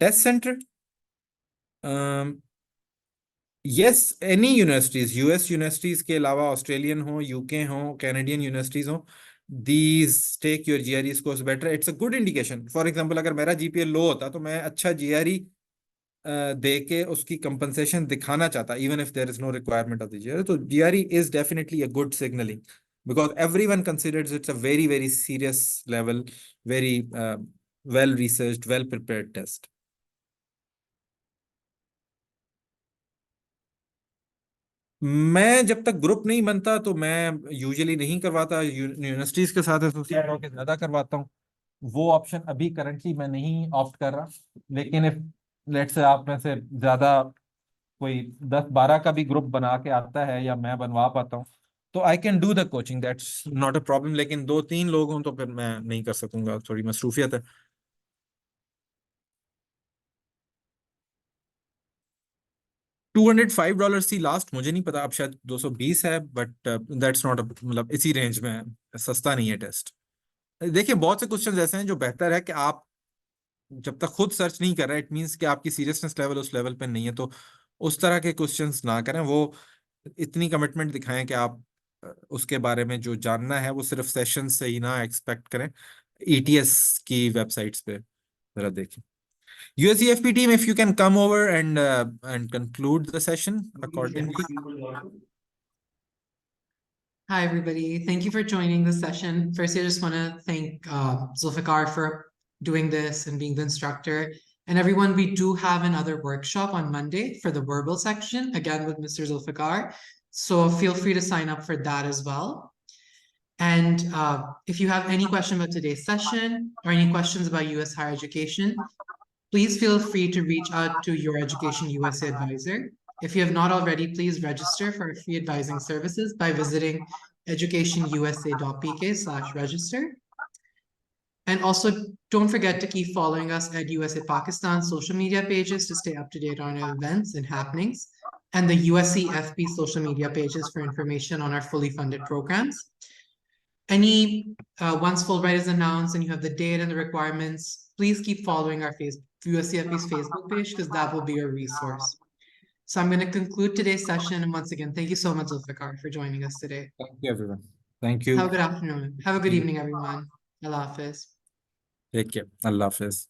test center. Yes, any universities, US universities के अलावा Australian हो, UK हो, Canadian universities हो, these take your GRE scores better. It's a good indication. For example, अगर मेरा GPA लो होता तो मैं अच्छा GRE दे के उसकी कंपनसेशन दिखाना चाहता, even if there is no requirement of the GRE. तो GRE is definitely a good signalling because everyone considers it's a very very serious level, very well researched, well prepared test. मैं जब तक group नहीं बनता तो मैं usually नहीं करवाता, यूनिवर्सिटीज के साथ एसोसिएट होकर ज्यादा करवाता हूँ. वो ऑप्शन अभी करंटली मैं नहीं ऑप्ट कर रहा, लेकिन इफ लेट्स से आप में से ज्यादा कोई 10-12 का भी ग्रुप बना के आता है या मैं बनवा पाता हूँ तो I can do the coaching, that's not a problem. लेकिन 2-3 लोग हों तो फिर मैं नहीं कर सकूंगा, थोड़ी मसरूफियत है. $205 थी लास्ट, मुझे नहीं पता अब शायद 220 है, बट दैट्स नॉट, मतलब इसी रेंज में है, सस्ता नहीं है टेस्ट. देखिए बहुत से क्वेश्चंस ऐसे हैं जो बेहतर है कि आप जब तक खुद सर्च नहीं कर रहे, इट मीन्स कि आपकी सीरियसनेस लेवल उस लेवल पे नहीं है, तो उस तरह के क्वेश्चंस ना करें. वो इतनी कमिटमेंट दिखाएं कि आप उसके बारे में जो जानना है वो सिर्फ सेशन से ही ना एक्सपेक्ट करें. ETS की वेबसाइट्स पे जरा देखें. USEFP team, if you can come over and conclude the session accordingly. Hi, everybody. Thank you for joining the session. First, I just want to thank Zulfiqar for doing this and being the instructor. And everyone, we do have another workshop on Monday for the verbal section, again with Mr. Zulfiqar. So feel free to sign up for that as well. And if you have any question about today's session or any questions about US higher education, please feel free to reach out to your Education USA advisor. If you have not already, please register for our free advising services by visiting educationusa.pk/register. And also, don't forget to keep following us at USA Pakistan social media pages to stay up to date on our events and happenings, and the USEFP social media pages for information on our fully funded programs. Once Fulbright is announced and you have the date and the requirements, please keep following our USEFP's Facebook page because that will be your resource. So I'm going to conclude today's session. And once again, thank you so much, Zulfiqar, for joining us today. Thank you, everyone. Thank you. Have a good afternoon. Have a good evening, everyone. Allah Hafiz. Take care. Allah Hafiz.